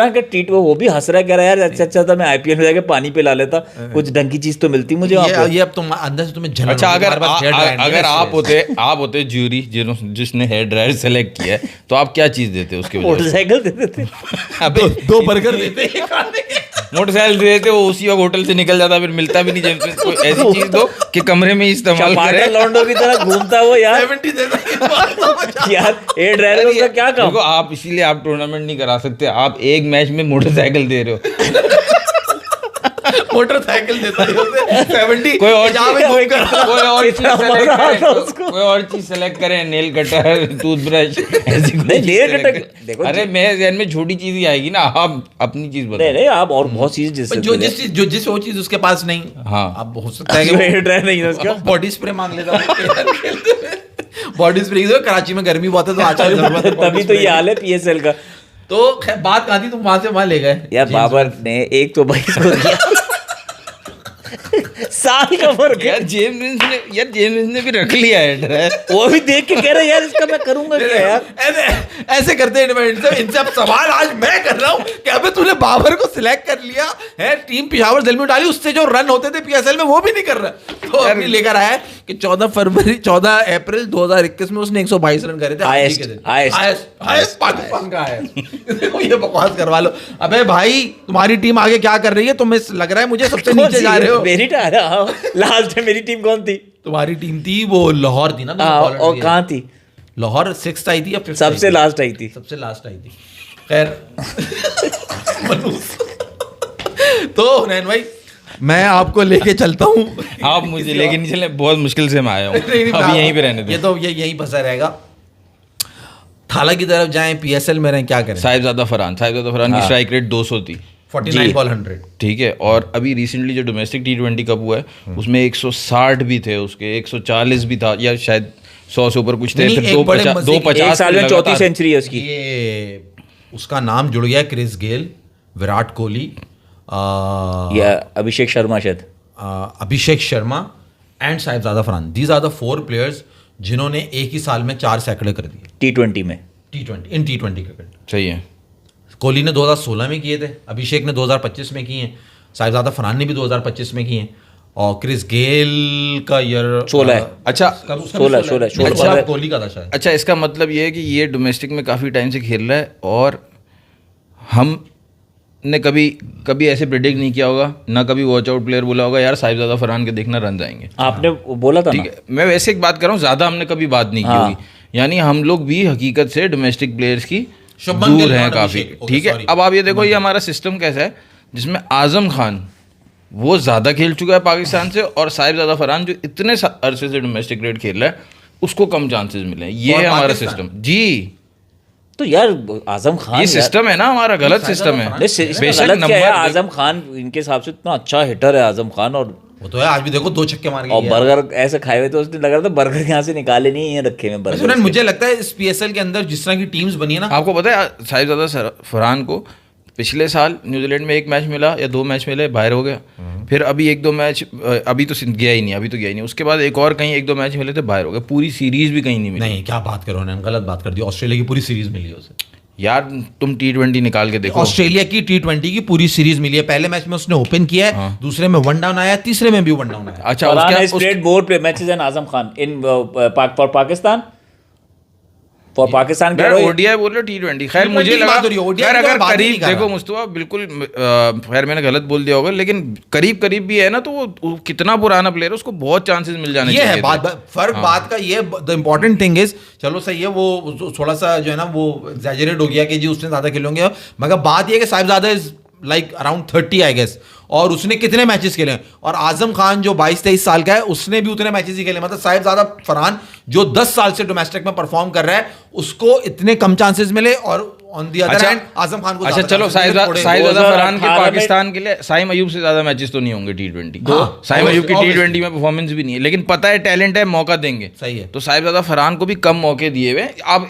C: का ट्रीट वो भी हंस रहा है, कह रहा है यार अच्छा था मैं आईपीएल में जाके पानी पिला लेता, कुछ ढंग की चीज तो मिलती मुझे वहां पे।
A: ये अब तुम अंदर से तुम्हें झलक।
B: अच्छा अगर आप होते ज्यूरी जिसने हेयर ड्रायर सेलेक्ट किया है, तो आप क्या चीज देते उसके वजह से?
C: मोटरसाइकिल दे देते।
B: अबे
A: दो बर्गर देते हैं खाने के।
B: मोटरसाइकिल दे देते, वो उसी वक्त होटल से निकल जाता, फिर मिलता भी नहीं। जेम्स विंस को ऐसी चीज दो कि कमरे में इस्तेमाल करे।
C: लॉन्डो की तरह घूमता वो यार।
A: 70 देता
C: यार हेयर ड्रायर का क्या काम?
B: देखो आप इसीलिए आप टूर्नामेंट नहीं करा सकते। आप एक मैच में मोटरसाइकिल दे रहे हो।
A: मोटरसाइकिल देता है 70।
B: कोई और
C: उसको।
B: कोई और चीज सेलेक्ट करें, नेल कटर, टूथब्रश, ऐसी कोई चीज
C: नेल कटर
B: select करें।
C: देखो
B: अरे मेरे ज़हन में छोटी चीज ही आएगी ना, आप अपनी चीज बताओ।
C: नहीं आप और बहुत चीज जिससे
A: जिस वो चीज उसके पास नहीं।
B: हाँ
A: अब हो सकता है कि
C: हेयर ड्रायर नहीं है उसका।
A: बॉडी स्प्रे मांग लेता बॉडी स्प्रे। कराची में गर्मी बहुत है तो आजकल जरूरत है
C: तभी तो ये हाल है पीएसएल का।
A: तो खैर बात कहाँ थी, तुम वहां से वहां ले गए
C: यार बाबर ने 122 को दिया। साल का फर्क है।
B: यार जेम्स विंस ने भी रख लिया है।
C: वो भी देख के कह रहे यार इसका मैं करूंगा क्या यार?
A: ऐसे करते हैं इनसे अब सवाल आज मैं कर रहा हूँ कि अबे तूने बाबर को सिलेक्ट कर लिया है, टीम पेशावर जल्मी डाली, उससे जो रन होते थे पीएसएल में वो भी नहीं कर रहा। तो अभी लेकर आया कि 14 अप्रैल 2021 में उसने 122 रन करे थे। हाईएस्ट पाकिस्तान का है। देखो ये बकवास करवा लो। अबे भाई तुम्हारी टीम आगे क्या कर रही है? तुम्हें लग रहा है मुझे सबसे नीचे जा रहे हो।
C: वेरिटास लास्ट में मेरी टीम कौन थी?
A: तुम्हारी टीम थी वो लाहौर थी ना?
C: और कहाँ थी?
A: लाहौर 6th आई थी या 5th?
C: सबसे लास्ट आई थी।
A: सबसे लास्ट आई थी। खैर तो हुनैन भाई मैं आपको लेके चलता हूँ।
B: आप मुझे लेके नहीं चले, बहुत मुश्किल से मैं आया हूँ, अभी यहीं पे रहने दो।
A: ये तो ये यहीं फंसा रहेगा। थाला की तरफ जाएं, PSL में रहें, क्या करें?
B: साहिबजादा फरहान की स्ट्राइक रेट 200 थी,
A: 49 बॉल 100।
B: ठीक है। और अभी रिसेंटली जो डोमेस्टिक T20 कप हुआ है उसमें 160 भी थे उसके, 140 भी था, या शायद 100 से ऊपर कुछ थे,
A: नहीं,
B: फिर
A: एक बड़े मजे की-
B: 250
C: एक साल में 34 सेंचुरी है उसकी।
A: ये उसका नाम जुड़ गया क्रिस गेल, विराट कोहली,
C: या अभिषेक शर्मा शायद,
A: Abhishek Sharma and Sahibzada Farhan. These are the 4 players जिन्होंने एक ही साल में 4 सैकड़े कर दिए
C: T20 में।
A: T20 cricket.
B: सही है।
A: कोहली ने 2016 में किए थे, अभिषेक ने 2025 में किए हैं, साहिबजादा फरहान ने भी 2025 में किए हैं, और क्रिस गेल का ईयर
C: 16 है।
B: अच्छा,
C: 16
A: कोहली का था शायद।
B: अच्छा, इसका मतलब ये है कि ये डोमेस्टिक में काफ़ी टाइम से खेल रहा है और हम ने कभी ऐसे प्रेडिक्ट नहीं किया होगा, ना कभी वॉच आउट प्लेयर बोला होगा यार साहिबजादा फरहान के देखना रन जाएंगे।
C: आपने बोला था
B: ठीक
C: ना?
B: है, मैं वैसे एक बात कर रहा हूँ, ज़्यादा हमने कभी बात नहीं की
C: हाँ।
B: होगी। यानी हम लोग भी हकीकत से डोमेस्टिक प्लेयर्स की
A: शुभमन गिल
B: दूर हैं
A: और
B: काफ़ी।
A: अभिषेक, ओके,
B: ठीक है,
A: सॉरी।
B: अब आप ये देखो, ये हमारा सिस्टम कैसा है जिसमें आजम खान वो ज़्यादा खेल चुका है पाकिस्तान से, और साहिबजादा फरहान जो इतने अरसे से डोमेस्टिक क्रिकेट खेल रहा है उसको कम चांसेस मिले हैं। ये
A: और
B: है हमारा
A: पाकिस्तान?
B: सिस्टम जी।
C: तो यार आजम खान,
B: ये सिस्टम है ना हमारा, गलत सिस्टम है।
C: बेशक गलत क्या है, आजम खान इनके हिसाब से इतना अच्छा हिटर है आजम खान, और
A: वो तो है, आज भी देखो 2 छक्के मार के
C: और
A: गया।
C: बर्गर ऐसे खाए हुए तो उसने लग रहा था बर्गर यहाँ से निकाले नहीं है, रखे में
A: वैसे
C: बर्गर।
A: मुझे लगता है इस PSL के अंदर जिस तरह की टीम्स बनी है ना,
B: आपको पता है साहिबजादा फरहान को पिछले साल न्यूजीलैंड में 1 मैच मिला या 2 मैच मिले, बाहर हो गया। फिर अभी 1-2 मैच, अभी तो गया ही नहीं, उसके बाद एक और कहीं 1-2 मैच मिले थे, बाहर हो गया। पूरी सीरीज भी कहीं नहीं मिली।
A: नहीं क्या बात करो ना, गलत बात कर दी। ऑस्ट्रेलिया की पूरी सीरीज मिली है उसे
B: यार, तुम T20 निकाल के देखो।
A: ऑस्ट्रेलिया की T20 की पूरी सीरीज मिली है। पहले मैच में उसने ओपन किया है, दूसरे में 1 डाउन आया, तीसरे में भी 1 डाउन आया।
B: अच्छा,
C: फरहान has
B: उसके
C: played more matches and Azam Khan in for Pakistan, for Pakistan के
B: ODI बोल रहे हो T20। खैर
A: T20
B: मुझे
A: की
B: लगा
A: बात हो रही है, ODI
B: खैर
A: की
B: अगर
A: बात ही
B: करीब
A: नहीं कर
B: देखो
A: रहा।
B: मुस्तफा, बिल्कुल खैर मैंने गलत बोल दिया होगा, लेकिन करीब भी है ना, तो वो कितना पुराना प्लेयर है, उसको बहुत चांसेस मिल जाने
A: ये
B: चाहिए
A: है
B: थे।
A: बात, फर्क बात का ये, द इंपॉर्टेंट थिंग इज, चलो सही है वो थोड़ा सा जो है ना वो एग्जैजरेट हो गया कि जी उसने ज्यादा खेलोगे, मगर बात ये है कि Sahibzada is like around 30 I guess, और उसने कितने मैचेस खेले, और आजम खान जो 22-23 साल का है उसने भी उतने मैचेस ही खेले। मतलब साहिबजादा फरहान जो 10 साल से डोमेस्टिक में परफॉर्म कर रहा है उसको इतने कम चांसेस मिले, और on the other hand Azam Khan को
B: अच्छा
A: ज्यादा
B: चलो,
A: chances मिले, थोड़े।
B: साहिबजादा फरहान के
C: 2018 में
B: पाकिस्तान के लिए साइम अयूब से ज्यादा मैचेस तो नहीं होंगे T20।
A: हाँ,
B: साइम अयूब की
A: obviously।
B: T20 में परफॉर्मेंस भी नहीं है, लेकिन पता है टैलेंट है, मौका देंगे।
A: सही है।
B: तो साहिबजादा फरहान को भी कम मौके दिए हुए। आप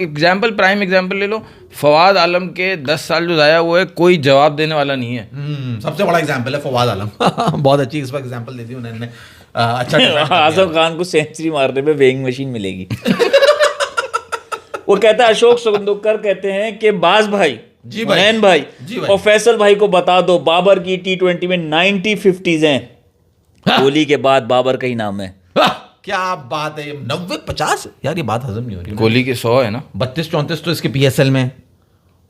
B: प्राइम एग्जाम्पल ले लो, फवाद आलम के 10 साल जो जाया हुआ है, कोई जवाब देने वाला नहीं है।
A: सबसे बड़ा एग्जाम्पल है फवाद आलम। बहुत अच्छी इस पर एग्जाम्पल दे दी उन्होंने। अच्छा defend कर
C: आजम
A: दिया।
C: खान को सेंचुरी मारने में वेइंग मशीन मिलेगी। वो कहता है, अशोक संदूककर कहते हैं कि बाज भाई,
A: जी भाई,
C: हुनैन भाई
A: जी भाई।
C: और फैसल भाई को बता दो, बाबर की T20 में 90 50s हैं। कोहली के बाद बाबर का ही नाम है।
A: क्या बात है, 90-50 यार, ये बात हजम नहीं हो रही।
B: कोहली के 100 है ना,
A: 32-34 तो इसके PSL में,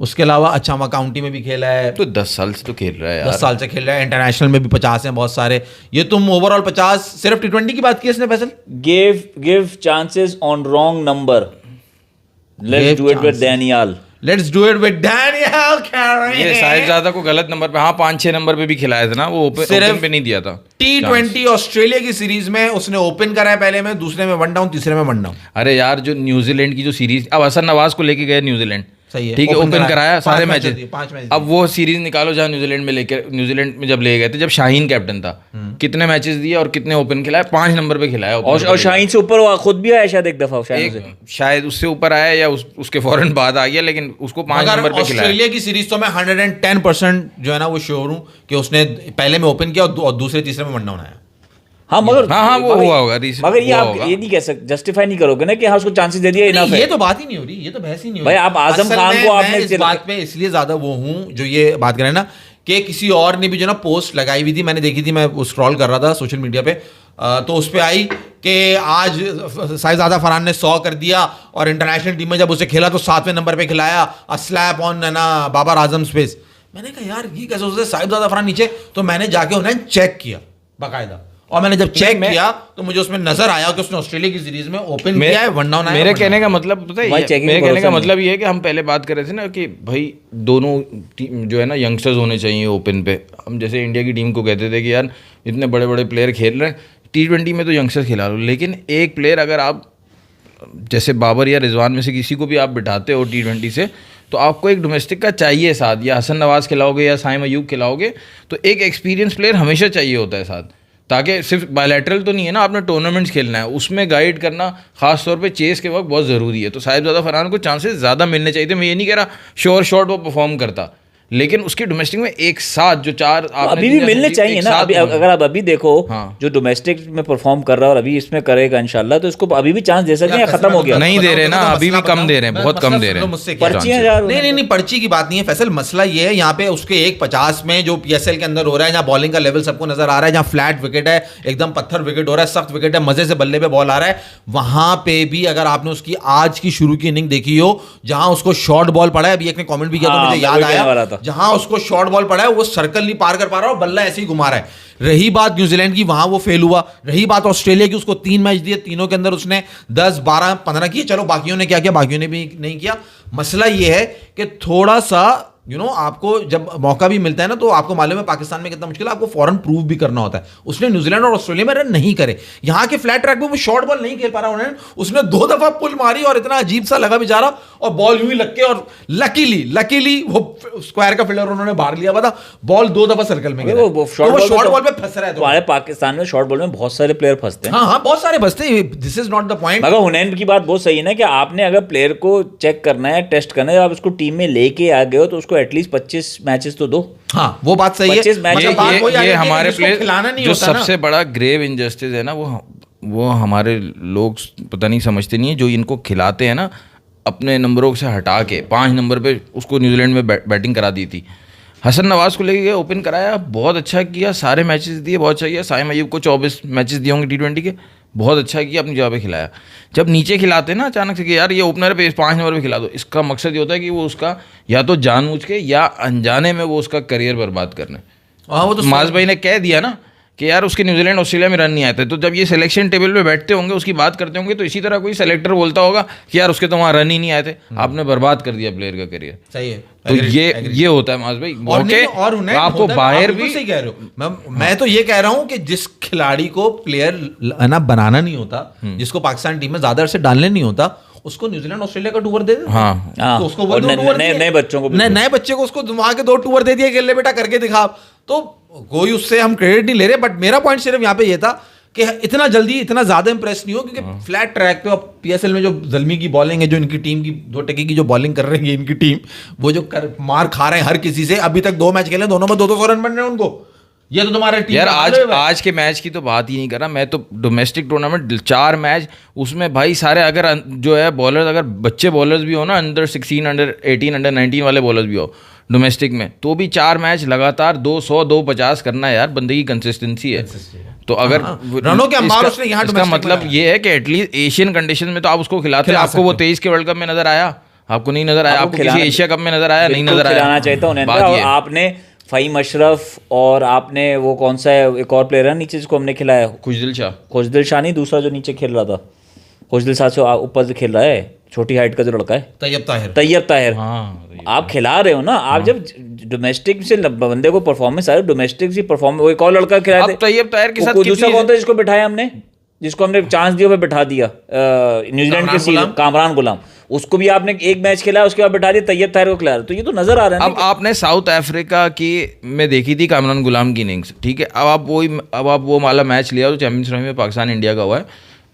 A: उसके अलावा अच्छा वहाँ काउंटी में भी खेला है,
B: तो 10 साल से तो खेल रहा है यार।
A: 10 साल से खेल रहा है। इंटरनेशनल में भी 50 हैं बहुत सारे। ये तुम ओवरऑल 50, सिर्फ T20 की बात की इसने Faisal.
C: Give chances on wrong number, let's
A: Give
C: do it with
A: chances।
C: Daniel.
A: Let's do it with Daniel carry.
B: ये साहिबजादा को गलत नंबर पे, हाँ 5-6 नंबर पे भी खिलाया था ना, वो ओपन पे नहीं दिया था।
A: T20 ऑस्ट्रेलिया की सीरीज में उसने ओपन करा है, पहले में, दूसरे में 1 डाउन, तीसरे में 1 डाउन।
B: अरे यार, जो न्यूजीलैंड की जो सीरीज, अब हसन नवाज को लेके गए न्यूजीलैंड,
A: सही है,
B: ठीक है,
A: open
B: ओपन
A: कराया,
B: कराया सारे
A: 5
B: मैचेस।
A: मैचेस दिए, 5 मैच
B: अब वो सीरीज निकालो जहाँ न्यूजीलैंड में जब ले गए थे, जब शाहीन कैप्टन था, कितने मैचेस दिए और कितने ओपन खिलाए? 5 नंबर पे खिलाया।
C: और शाहीन से ऊपर वो खुद भी आया शायद एक दफा, शायद से।
B: शायद उससे ऊपर आया या उसके फौरन बाद आ गया, लेकिन उसको 5
A: मगर
B: नंबर पे खिलाया।
A: ऑस्ट्रेलिया की सीरीज तो मैं 110% जो है ना वो श्योर हूं कि उसने पहले में ओपन किया और दूसरे तीसरे में 1 डाउन आया।
C: हाँ मगर
B: हाँ, वो हुआ होगा,
C: मगर ये
B: हुआ
C: आप
B: होगा।
C: ये नहीं कह सकते, जस्टिफाई नहीं करोगे ना कि हाँ उसको चांसेस दे दिया, इनफ
A: नहीं,
C: है।
A: ये तो बात ही नहीं हो रही, ये तो बहस ही नहीं हो
C: भाई
A: रही।
C: आप आजम
A: असल
C: खान
A: में
C: को
A: मैं
C: आपने
A: इस बात पे इसलिए ज्यादा वो हूँ जो ये बात करें ना, कि किसी और ने भी जो ना पोस्ट लगाई हुई थी, मैंने देखी थी, मैं स्क्रॉल कर रहा था सोशल मीडिया पे, तो उस पर आई कि आज साहिबजादा फरहान ने 100 कर दिया और इंटरनेशनल टीम में जब उसे खेला तो 7वें नंबर पे खिलाया, अ स्लैप ऑन ना बाबर आजम स्पेस। मैंने कहा यार ये कैसे हो सकता है, साहिबजादा फरहान नीचे। तो मैंने जाके उन्हें चेक किया बाकायदा, और मैंने जब चेक किया तो मुझे उसमें नजर आया कि उसने ऑस्ट्रेलिया की सीरीज में ओपन किया है 1 डाउन आया।
B: मेरे कहने का मतलब पता है,
C: भाई checking
B: मेरे
C: का
B: कहने का
C: भरोसा
B: मतलब ये है कि हम पहले बात कर रहे थे ना कि भाई दोनों टीम जो है ना यंगस्टर्स होने चाहिए ओपन पे। हम जैसे इंडिया की टीम को कहते थे कि यार इतने बड़े बड़े प्लेयर खेल रहे हैं, T20 में तो यंगस्टर्स खिला लो, लेकिन एक प्लेयर अगर आप जैसे बाबर या रिजवान में से किसी को भी आप बिठाते हो T20 से, तो आपको एक डोमेस्टिक का चाहिए साथ, या हसन नवाज खिलाओगे या साइम अयूब खिलाओगे तो एक एक्सपीरियंस प्लेयर हमेशा चाहिए होता है साथ, ताकि सिर्फ बायलैटरल तो नहीं है ना, आपने टूर्नामेंट्स खेलना है, उसमें गाइड करना खास तौर पे चेस के वक्त बहुत ज़रूरी है। तो साहिबजादा फरहान को चांसेस ज़्यादा मिलने चाहिए थे। मैं ये नहीं कह रहा श्योर शॉट वो परफॉर्म करता, लेकिन उसकी डोमेस्टिक में एक साथ जो चार
C: अभी भी मिलने चाहिए ना। अभी अगर आप अभी देखो जो डोमेस्टिक में परफॉर्म कर रहा है और अभी इसमें करेगा इंशाल्लाह, तो इसको अभी भी चांस दे सकते हैं या खत्म हो गया?
B: नहीं दे रहे ना, अभी भी कम दे रहे हैं, बहुत कम दे रहे हैं।
C: पर्चियां यार,
A: नहीं पर्ची की बात नहीं है फैसल, मसला ये है यहाँ पे उसके 150 में जो PSL के अंदर हो रहा है, जहाँ बॉलिंग का लेवल सबको नजर आ रहा है, जहाँ फ्लैट विकेट है, एकदम पत्थर विकेट हो रहा है, सख्त विकेट है, मजे से बल्ले पे बॉल आ रहा है, वहां पे भी अगर आपने उसकी आज की शुरू की इनिंग देखी हो, जहां उसको शॉर्ट बॉल पड़ा है, अभी एक ने कमेंट भी किया तो मुझे याद आया, जहां उसको शॉर्ट बॉल पड़ा है वो सर्कल नहीं पार कर पा रहा और बल्ला ऐसे ही घुमा रहा है। रही बात न्यूजीलैंड की, वहां वो फेल हुआ। रही बात ऑस्ट्रेलिया की, उसको 3 मैच दिए, तीनों के अंदर उसने 10, 12, 15 किए। चलो बाकियों ने क्या किया, बाकियों ने भी नहीं किया। मसला ये है कि थोड़ा सा आपको जब मौका भी मिलता है ना, तो आपको मालूम है पाकिस्तान में कितना मुश्किल है, आपको फौरन प्रूव भी करना होता है। उसने न्यूजीलैंड और ऑस्ट्रेलिया में रन नहीं करे। यहां के फ्लैट ट्रैक पे वो शॉर्ट बॉल नहीं खेल पा रहा उन्होंने, उसने 2 दफा पुल मारी और इतना अजीब सा लगा बेचारा, और बॉल यूं ही लग के, और लकीली वो स्क्वायर का फील्डर उन्होंने बाहर लिया था, बॉल 2 दफा सर्कल में गया। वो शॉर्ट बॉल पे फंस रहा है।
C: हमारे पाकिस्तान में शॉर्ट बॉल में बहुत सारे प्लेयर फंसते हैं।
A: हाँ बहुत सारे फंसते हैं, this is not the point.
C: मगर हुनैन की बात बहुत सही है ना कि आपने अगर प्लेयर को चेक करना है, टेस्ट करना है, आप उसको टीम में लेके आ गए हो तो उसको एटलीस्ट 25 मैचेस तो दो।
A: हाँ वो बात सही है।
B: ये हमारे प्लेयर जो सबसे बड़ा ग्रेव इनजस्टिस है ना, वो हमारे लोग पता नहीं समझते नहीं है, जो इनको खिलाते हैं ना अपने नंबरों से हटा के 5 नंबर पे उसको न्यूजीलैंड में बैटिंग करा दी थी। हसन नवाज को लेके गए, ओपन कराया, बहुत अच्छा किया, सारे मैचेस दिए, बहुत अच्छा किया। साइम अयूब को 24 मैचेस दिए होंगे T20 के, बहुत अच्छा किया, अपनी जगह पे खिलाया। जब नीचे खिलाते ना अचानक से कि यार ये ओपनर पे 5 नंबर पे खिला दो, इसका मकसद ये होता है कि वो उसका या तो जानबूझ के या अनजाने में वो उसका करियर बर्बाद करने।
A: वो तो
B: माज भाई ने कह दिया ना कि यार उसके न्यूजीलैंड ऑस्ट्रेलिया में रन नहीं आते, तो जब ये सिलेक्शन टेबल पे बैठते होंगे, उसकी बात करते होंगे, तो इसी तरह कोई सेलेक्टर बोलता होगा कि यार उसके तो वहाँ रन ही नहीं आए थे, आपने बर्बाद कर दिया प्लेयर का करियर।
A: सही है।
B: तो ये होता है माज भाई।
A: और
B: आपको बाहर भी
A: सही कह रहे हो। मैं तो ये कह रहा हूँ कि जिस खिलाड़ी को प्लेयर ना बनाना नहीं होता, जिसको पाकिस्तान टीम में ज्यादा से डालने नहीं होता, उसको न्यूजीलैंड ऑस्ट्रेलिया का टूर दे दे।
C: हाँ,
A: तो उसको बोल दो
C: नए बच्चों को,
A: नए बच्चे को उसको वहां के 2 टूर दे दिए, खेल बेटा करके दिखा। तो कोई उससे हम क्रेडिट नहीं ले रहे, बट मेरा पॉइंट सिर्फ यहाँ पे ये था कि इतना जल्दी इतना ज्यादा इंप्रेस नहीं हो, क्योंकि फ्लैट ट्रैक पे अब PSL में जो जल्मी की बॉलिंग है, जो इनकी टीम की 2 टके की जो बॉलिंग कर रही है इनकी टीम, वो जो मार खा रहे हैं हर किसी से। अभी तक 2 मैच खेले, दोनों में 200 रन बन रहे हैं उनको। ये तो तुम्हारे टीम
B: यार आज के मैच की तो बात ही नहीं कर रहा मैं, तो डोमेस्टिक टूर्नामेंट 4 मैच, उसमें भाई सारे अगर जो है बॉलर्स, अगर बच्चे बॉलर्स भी हो ना, अंडर 16, अंडर 18, अंडर 19 वाले बॉलर्स भी हो डोमेस्टिक में, तो भी 4 मैच लगातार 200 250 करना है यार, बंदे की कंसिस्टेंसी है। तो अगर
A: रनों के अंबार उसने यहाँ
B: इसका मतलब ये है कि एटलीस्ट एशियन कंडीशन में तो आप उसको खिलाते हैं। आपको वो 23 के वर्ल्ड कप में नजर आया? आपको नहीं नजर आया? आपको किसी एशिया कप में नजर आया? नहीं नजर आया।
C: खिलाना चाहिए था उन्हें। आपने फ़हीम अशरफ और आपने वो कौन सा है एक और प्लेयर है नीचे जिसको हमने खिलाया, खुशदिल शाह नहीं, दूसरा जो नीचे खेल रहा था, खुशदिल शाह से ऊपर से खेल रहा है, छोटी हाइट का जो लड़का है, तैयब ताहिर। आप खिला रहे हो ना, आप जब डोमेस्टिक से बंदे को परफॉर्मेंस आ रही, डोमेस्टिक से परफॉर्मेंस, वो एक और लड़का खिलाया था
B: तैयब ताहिर के साथ,
C: दूसरा कौन था जिसको बिठाया हमने, जिसको हमने चांस दिया, बिठा दिया न्यूजीलैंड के कामरान गुलाम, उसको भी आपने एक मैच खेला, उसके बाद बिठा दिया, तैयब ताहिर को खिला रहे। तो ये तो नजर आ रहा है।
B: अब आपने साउथ अफ्रीका की में देखी थी कामरान गुलाम की इनिंग्स, ठीक है, अब आप वो वाला मैच लिया तो चैंपियंस ट्रॉफी में पाकिस्तान इंडिया का हुआ है,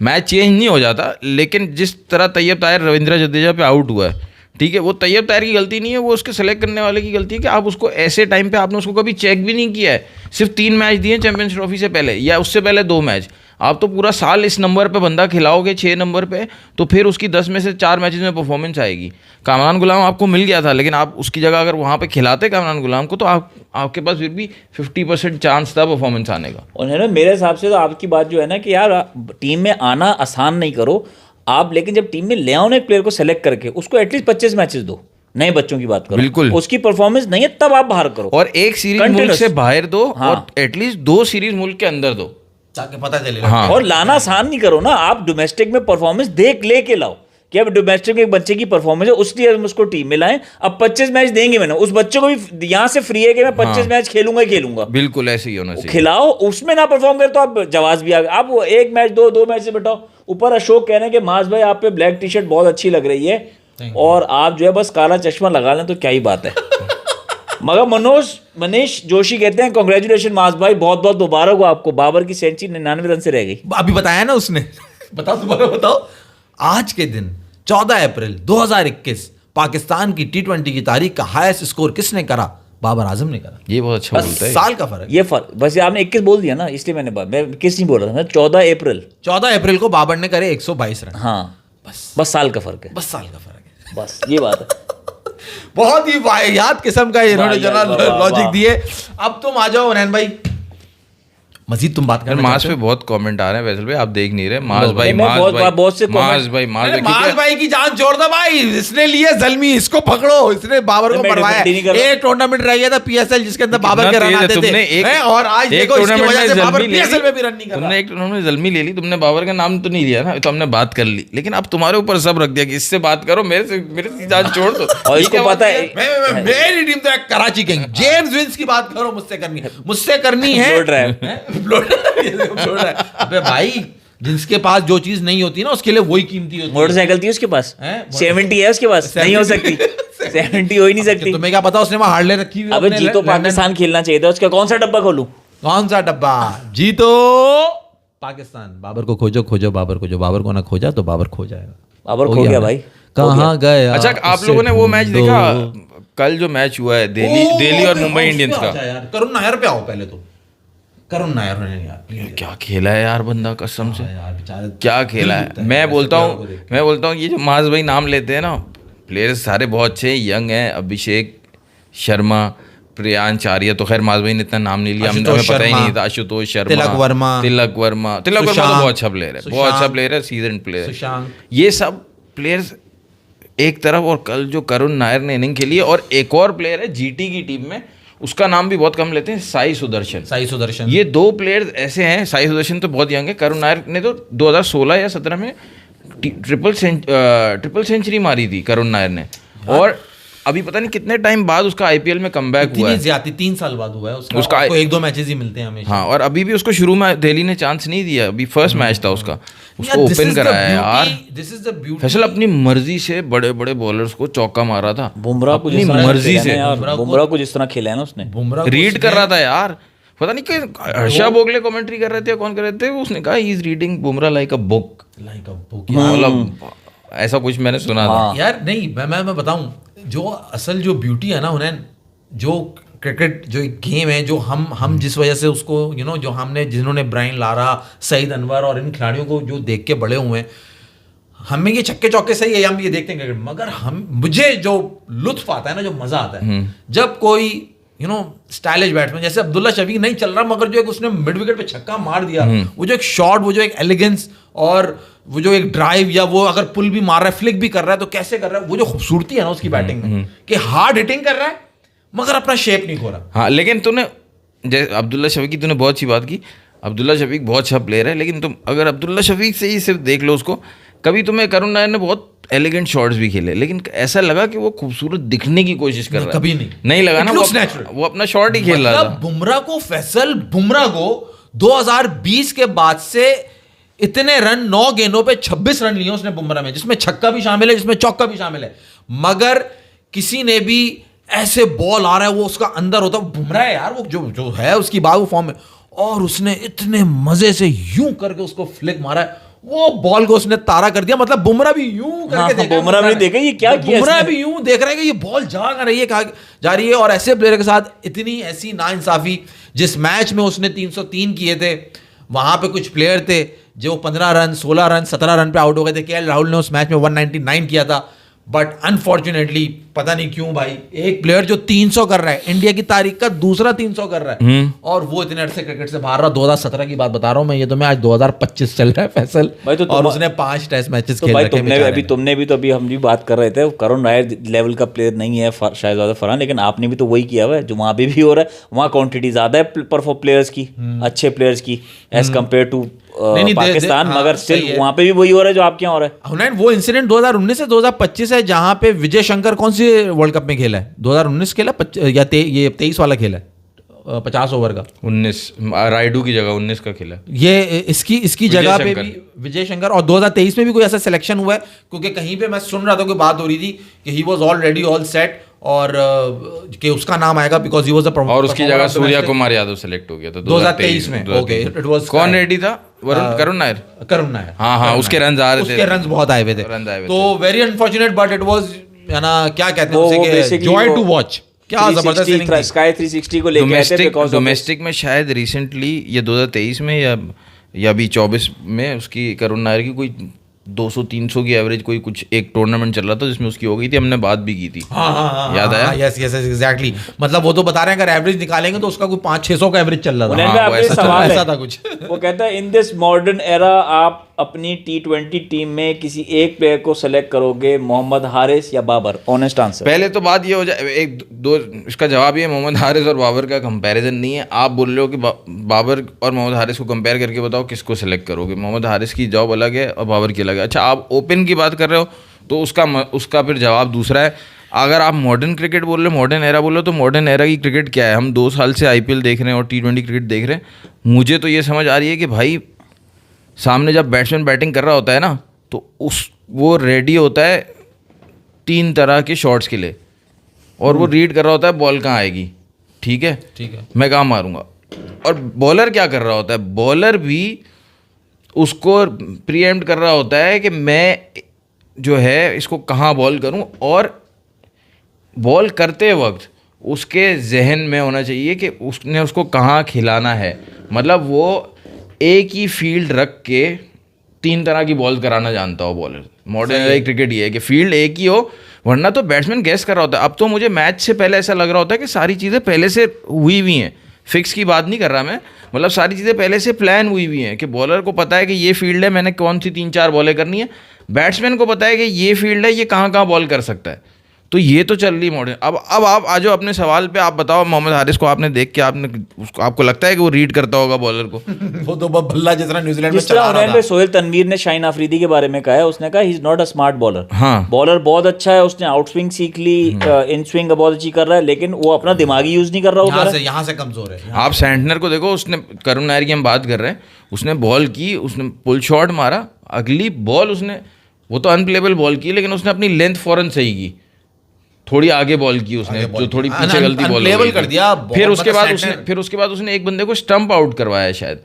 B: मैच चेंज नहीं हो जाता, लेकिन जिस तरह तैयब ताहिर रविंद्र जडेजा पे आउट हुआ है, ठीक है, वो तैयब ताहिर की गलती नहीं है, वो उसके सेलेक्ट करने वाले की गलती है कि आप उसको ऐसे टाइम पे आपने उसको कभी चेक भी नहीं किया है। सिर्फ 3 मैच दिए चैंपियंस ट्रॉफी से पहले, या उससे पहले 2 मैच। आप तो पूरा साल इस नंबर पे बंदा खिलाओगे 6 नंबर पे, तो फिर उसकी 10 में से 4 मैचेस में परफॉर्मेंस आएगी। कामरान गुलाम आपको मिल गया था, लेकिन आप उसकी जगह अगर वहाँ पे खिलाते कामरान गुलाम को, तो आपके पास फिर भी 50% चांस था परफॉर्मेंस आने का।
C: और मेरे हिसाब से तो आपकी बात जो है ना कि यार टीम में आना आसान नहीं करो आप, लेकिन जब टीम में ले आओ ना एक प्लेयर को सेलेक्ट करके, उसको एटलीस्ट 25 मैचेस दो, नए बच्चों की बात करो,
B: बिल्कुल
C: उसकी परफॉर्मेंस नहीं है तब आप बाहर करो,
B: और एक सीरीज मुल्क से बाहर दो, और एटलीस्ट 2 सीरीज मुल्क के अंदर दो।
A: ताकि पता चले।
B: हाँ।
C: और लाना आसान नहीं करो ना, आप डोमेस्टिक में परफॉर्मेंस देख लेके लाओ कि अब डोमेस्टिक में एक बच्चे की परफॉर्मेंस है, उसलिए हम उसको टीम में लाएं। अब 25 मैच देंगे मैंने उस बच्चे को भी, यहाँ से फ्री है कि मैं 25 मैच खेलूंगा ही खेलूंगा,
B: बिल्कुल ऐसे ही होना चाहिए।
C: खिलाओ, उसमें ना परफॉर्म करे तो आप जवाब भी आ गए। आप वो एक मैच दो मैच से बैठाओ। ऊपर अशोक कह रहे हैं कि मास भाई आप पे ब्लैक टी शर्ट बहुत अच्छी लग रही है और आप जो है बस काला चश्मा लगा लें तो क्या ही बात है। मगर मनीष जोशी कहते हैं कांग्रेचुलेशन मास भाई, बहुत बहुत मुबारक हो आपको, बाबर की सेंचुरी 99 रन से रह गई।
A: अभी बताया ना उसने। बताओ दोबारा बताओ। आज के दिन 14 अप्रैल 2021 पाकिस्तान की T20 की तारीख का हाईएस्ट स्कोर किसने करा? बाबर आजम ने करा।
B: ये बहुत अच्छा
C: बस
B: बोलता है।
A: साल का फर्क।
C: ये फर्क बस, ये आपने 21 बोल दिया ना, इसलिए मैं किस नहीं बोल रहा था, 14 अप्रैल।
A: 14 अप्रैल को बाबर ने करे 122 रन।
C: हाँ बस साल का फर्क है,
A: बस साल का फर्क है।
C: बस ये बात है।
A: बहुत ही वाहियात किस्म का इन्होंने
C: वाहियात,
A: जना
C: वाह,
A: लॉजिक
C: वाह।
A: दिए। अब तुम आ जाओ उनैन भाई, मजीद तुम बात करना
B: मास
A: चाहते
B: पे
A: हो?
B: बहुत कमेंट आ रहे हैं वैसे भाई, आप देख नहीं रहे। मास भाई,
C: मैं
B: मास
C: बहुत-
B: भाई,
C: बहुत से
B: मास
C: comment-
B: भाई, मास
A: अरे
B: भाई,
A: मास
B: क्योंकि
A: भाई की जान छोड़ दो भाई, इसने लिए जल्मी, इसको पकड़ो, इसने बाबर को
C: मैं
A: मरवाया।
C: defend नहीं कर रहा।
A: एक टूर्नामेंट रह गया था PSL जिसके अंदर बाबर के
B: कितना
A: रन
B: तेज है,
A: आते थे
B: तुमने एक-
A: हैं, और आज
B: एक
A: देखो इसकी
B: टूर्नामेंट
A: वजह से
B: में
A: बाबर
B: जल्मी ले
A: PSL
B: ली।
A: में भी रन नहीं कर रहा।
B: तुमने एक टूर्नामेंट में जल्मी ले ली, तुमने बाबर का नाम तो नहीं लिया ना, तो हमने बात कर ली, लेकिन अब तुम्हारे ऊपर सब रख दिया कि इससे बात करो, मेरे से जान छोड़ दो।
C: और इसको पता है
A: मेरी टीम तो है कराची किंग, जेम्स विंस की बात करो, मुझसे करनी है, मुझसे करनी है।
C: Blow dry।
A: हैं? Blow dry, ये देखो, blow dry। अबे भाई, जिसके पास जो चीज नहीं होती ना उसके लिए वही कीमती होती है।
C: मोटरसाइकिल थी उसके पास,
A: हैं?
C: 70 है उसके पास, नहीं हो सकती 70 हो ही नहीं सकती।
A: तुम्हें क्या पता उसने वहां हार्ले रखी हुई है
C: अबे
A: अपने
C: जीतो
A: लंदन-
C: पाकिस्तान खेलना चाहिए था, उसका कौन सा डब्बा खोलूं?
A: कौन सा डब्बा? जीतो पाकिस्तान। बाबर को खोजो, खोजो बाबर को, जो बाबर को ना खोजा तो बाबर खो जाएगा।
C: बाबर
A: हो
C: खो गया
A: ना?
C: भाई,
A: कहाँ गया?
B: अच्छा, आप लोगों ने वो मैच देखा कल जो मैच हुआ है दिल्ली और मुंबई इंडियंस का?
A: करुण नायर पे आओ पहले तो। करुण नायर ने यार
B: क्या खेला है यार बंदा, कसम से
A: यार बेचारा
B: क्या खेला है। मैं बोलता हूँ ये जो मास भाई नाम लेते हैं ना, प्लेयर्स सारे बहुत अच्छे यंग हैं। अभिषेक शर्मा, प्रियांश आर्य, तो खैर मास भाई ने इतना नाम नहीं लिया, हमें पता ही नहीं था। आशुतोष शर्मा, तिलक वर्मा तो बहुत अच्छा प्लेयर है, बहुत अच्छा प्लेयर है, सीजन प्लेयर है।
A: सुशांत,
B: ये सब प्लेयर्स एक तरफ, और कल जो करुण नायर ने इनिंग खेली है, और एक और प्लेयर है जीटी की टीम में, उसका नाम भी बहुत कम लेते हैं, साई सुदर्शन। ये दो प्लेयर्स ऐसे हैं, साई सुदर्शन तो बहुत यंग है, करुण नायर ने तो 2016 या 17 में ट्रिपल सेंचुरी मारी थी करुण नायर ने, और अभी पता नहीं कितने टाइम बाद उसका आईपीएल में कमबैक हुआ है।
A: ज्यादा 3 साल बाद हुआ है उसका
B: उसका
A: आपको 1-2 मैचेस ही मिलते हैं हमेशा।
B: हाँ, और अभी भी उसको शुरू में दिल्ली ने चांस नहीं दिया, अभी फर्स्ट मैच था उसका, उसको ओपन कराया है यार।
A: This is the beauty.
B: Faisal अपनी मर्जी से बड़े बड़े बॉलर्स को चौका मारा था,
C: बुमराह को
B: अपनी
C: जिस तरह
B: मर्जी
C: खेला
B: से।
C: है यार, बुमराह को जिस तरह खेला है ना उसने,
A: बुमराह को
B: रीड कर
A: उसने-
B: रहा था यार, पता नहीं कि हर्षा बोगले कमेंट्री कर रहे थे, कौन कर रहे थे, उसने कहा he is reading Bumrah like a book,
A: like a book.
B: मतलब ऐसा कुछ मैंने सुना था।
A: यार नहीं, मैं बताऊं, जो असल जो ब्यूटी है ना उन्हें, जो क्रिकेट जो एक गेम है, जो हम जिस वजह से उसको जो हमने, जिन्होंने ब्रायन लारा, सईद अनवर और इन खिलाड़ियों को जो देख के बड़े हुए हैं, हमें ये छक्के चौके सही है, हम ये देखते हैं क्रिकेट, मगर मुझे जो लुत्फ आता है ना, जो मजा आता है जब कोई स्टाइलिश बैट्समैन जैसे अब्दुल्ला शफीक नहीं चल रहा, मगर जो एक उसने मिड विकेट पे छक्का मार दिया, वो जो एक शॉट, वो जो एक एलिगेंस, और वो जो एक ड्राइव, या वो अगर पुल भी मार रहा है, फ्लिक भी कर रहा है, तो कैसे कर रहा है, वो जो खूबसूरती है ना उसकी बैटिंग में, कि हार्ड हिटिंग कर रहा है मगर अपना शेप नहीं खो रहा।
B: हाँ, लेकिन तूने जैसे अब्दुल्ला शफीक की तूने बहुत अच्छी बात की, अब्दुल्ला शफीक बहुत अच्छा प्लेयर है, लेकिन तुम अगर अब्दुल्ला शफीक से ही सिर्फ देख लो उसको, कभी तुम्हें करुण नायर ने बहुत एलिगेंट शॉट्स भी खेले, लेकिन ऐसा लगा कि वो खूबसूरत दिखने की कोशिश कर रहा है,
A: कभी नहीं
B: लगा ना,
A: natural।
B: वो अपना शॉट ही खेल रहा था।
A: बुमराह को 2020 के बाद से इतने रन, 9 गेंदों पे 26 रन लिए उसने बुमराह में, जिसमें छक्का भी शामिल है, जिसमें चौका भी शामिल है, मगर किसी ने भी ऐसे बॉल आ रहा है वो उसका अंदर होता, बुमराह है यार, वो जो है उसकी बात, वो फॉर्म में, और उसने इतने मजे से यूं करके उसको फ्लिक मारा है, वो बॉल को उसने तारा कर दिया। मतलब बुमराह भी यूं करके देखा,
C: बुमराह ने देखा ये क्या किया,
A: बुमराह भी यूं देख रहा है कि ये बॉल जा रही है, कहाँ जा रही है, और ऐसे प्लेयर के साथ इतनी ऐसी नाइंसाफी। जिस मैच में उसने 303 किए थे, वहां पे कुछ प्लेयर थे जो 15 रन, 16 रन, 17 रन पे आउट हो गए थे। केएल राहुल ने उस मैच में 199 किया था, बट अनफॉर्चुनेटली पता नहीं क्यों भाई, एक प्लेयर जो 300 कर रहा है, इंडिया की तारीख का दूसरा 300 कर रहा है, और वो इतने अरसे क्रिकेट से बाहर रहा। 2017 की बात बता रहा हूँ मैं, ये तो मैं आज 2025 चल रहा है फैसल
C: भाई, तो
A: और उसने 5 टेस्ट मैचेस खेल
C: भाई
A: रखे
C: तुमने भी तो अभी हम भी बात कर रहे थे, करुण नायर लेवल का प्लेयर नहीं है शाहजादा फरहान, लेकिन आपने भी तो वही किया हुआ है जो वहाँ पे भी हो रहा है। वहाँ क्वांटिटी ज्यादा है पर प्लेयर्स की, अच्छे प्लेयर्स की एज कम्पेयर टू पाकिस्तान, मगर स्टिल वहाँ पे भी वही हो रहा है जो आपके यहाँ हो रहा है।
A: हुनैन, वो इंसिडेंट 2019 से 2025 है जहां पे विजय शंकर कौन सी वर्ल्ड कप में खेला है? 2019 खेला या ये 23 वाला खेला है 50 ओवर का?
B: 19 राइडू की जगह 19 का खेला।
A: ये इसकी जगह पे भी विजय शंकर, और 2023 में भी कोई ऐसा सिलेक्शन हुआ है? क्योंकि कहीं पे मैं सुन रहा था, कोई बात हो रही थी कि he was already all set और कि उसका नाम आएगा बिकॉज ही वाज अ
B: और उसकी जगह सूर्या कुमार यादव सेलेक्ट हो गया था
A: 2023 में। ओके, इट वाज
B: कौन रेडी था? करुण नायर। हाँ, उसके रन आ रहे थे,
A: उसके रन बहुत आए हुए थे, तो very unfortunate, but it was, है ना, क्या कहते हैं उसे, जॉय टू वॉच। क्या जबरदस्त
C: स्काई 360 को लेके आए थे
B: डोमेस्टिक में। शायद रिसेंटली ये 2023 में या अभी 24 में उसकी, करुण नायर की कोई 200-300 की एवरेज कोई कुछ एक टूर्नामेंट चल रहा था जिसमें उसकी हो गई थी, हमने बात भी की थी।
A: हाँ,
B: याद आया?
A: Yes exactly. मतलब वो तो बता रहे हैं अगर एवरेज निकालेंगे तो उसका कोई 500-600 का एवरेज चल रहा था।
C: ऐसा था कुछ। वो कहता है इन दिस मॉडर्न एरा आप अपनी T20 टीम में किसी एक प्लेयर को सेलेक्ट करोगे, मोहम्मद हारिस या बाबर? Honest answer.
B: पहले तो बात ये हो जाए, एक दो इसका जवाब ये, मोहम्मद हारिस और बाबर का कंपैरिजन नहीं है। आप बोल रहे हो कि बाबर और मोहम्मद हारिस को कंपेयर करके बताओ किसको सेलेक्ट करोगे। मोहम्मद हारिस की जॉब अलग है और बाबर की अलग है। अच्छा, आप ओपन की बात कर रहे हो तो उसका फिर जवाब दूसरा है। अगर आप मॉडर्न क्रिकेट बोल रहे हो, मॉडर्न एरा बोल रहे हो, तो मॉडर्न एरा की क्रिकेट क्या है? हम 2 साल से IPL देख रहे हैं और T20 क्रिकेट देख रहे हैं। मुझे तो ये समझ आ रही है कि भाई सामने जब बैट्समैन बैटिंग कर रहा होता है ना, तो वो रेडी होता है 3 तरह के शॉट्स के लिए, और वो रीड कर रहा होता है बॉल कहाँ आएगी, ठीक है, मैं कहाँ मारूंगा। और बॉलर क्या कर रहा होता है? बॉलर भी उसको प्रीएम्प्ट कर रहा होता है कि मैं जो है इसको कहाँ बॉल करूं, और बॉल करते वक्त उसके जहन में होना चाहिए कि उसने उसको कहाँ खिलाना है। मतलब वो एक ही फील्ड रख के 3 तरह की बॉल कराना जानता हो बॉलर। मॉडर्न क्रिकेट ये है कि फील्ड एक ही हो, वरना तो बैट्समैन गेस कर रहा होता है। अब तो मुझे मैच से पहले ऐसा लग रहा होता है कि सारी चीज़ें पहले से हुई हुई हैं। फिक्स की बात नहीं कर रहा मैं, मतलब सारी चीज़ें पहले से प्लान हुई हुई हैं कि बॉलर को पता है कि ये फील्ड है, मैंने कौन सी 3-4 बॉलें करनी है। बैट्समैन को पता है कि ये फील्ड है, ये कहाँ कहाँ बॉल कर सकता है। तो ये तो चल रही मॉडर्न। अब आप आ जाओ अपने सवाल पे। आप बताओ, मोहम्मद हारिस को आपने देख के आपको लगता है कि वो रीड करता होगा बॉलर को?
A: वो तो बल्ला जिस तरह न्यूजीलैंड में चला रहा था।
C: सोहेल तनवीर ने शाहीन अफरीदी के बारे में कहा है, उसने कहा he is not a smart bowler.
B: हाँ,
C: बॉलर बहुत अच्छा है, उसने आउट स्विंग सीख ली, इन स्विंग बहुत अच्छी कर रहा है, लेकिन वो अपना दिमागी यूज नहीं कर रहा होगा।
A: यहाँ से कमजोर है।
B: आप सैंटनर को देखो, उसने, करुण नायर की हम बात कर रहे हैं, उसने बॉल की, उसने पुल शॉट मारा, अगली बॉल उसने, वो तो अनप्लेबल बॉल की, लेकिन उसने अपनी लेंथ फौरन सही की, थोड़ी आगे बॉल की उसने, जो थोड़ी पीछे गलती बॉल कर दिया। फिर उसके बाद उसने एक बंदे को स्टंप आउट करवाया शायद,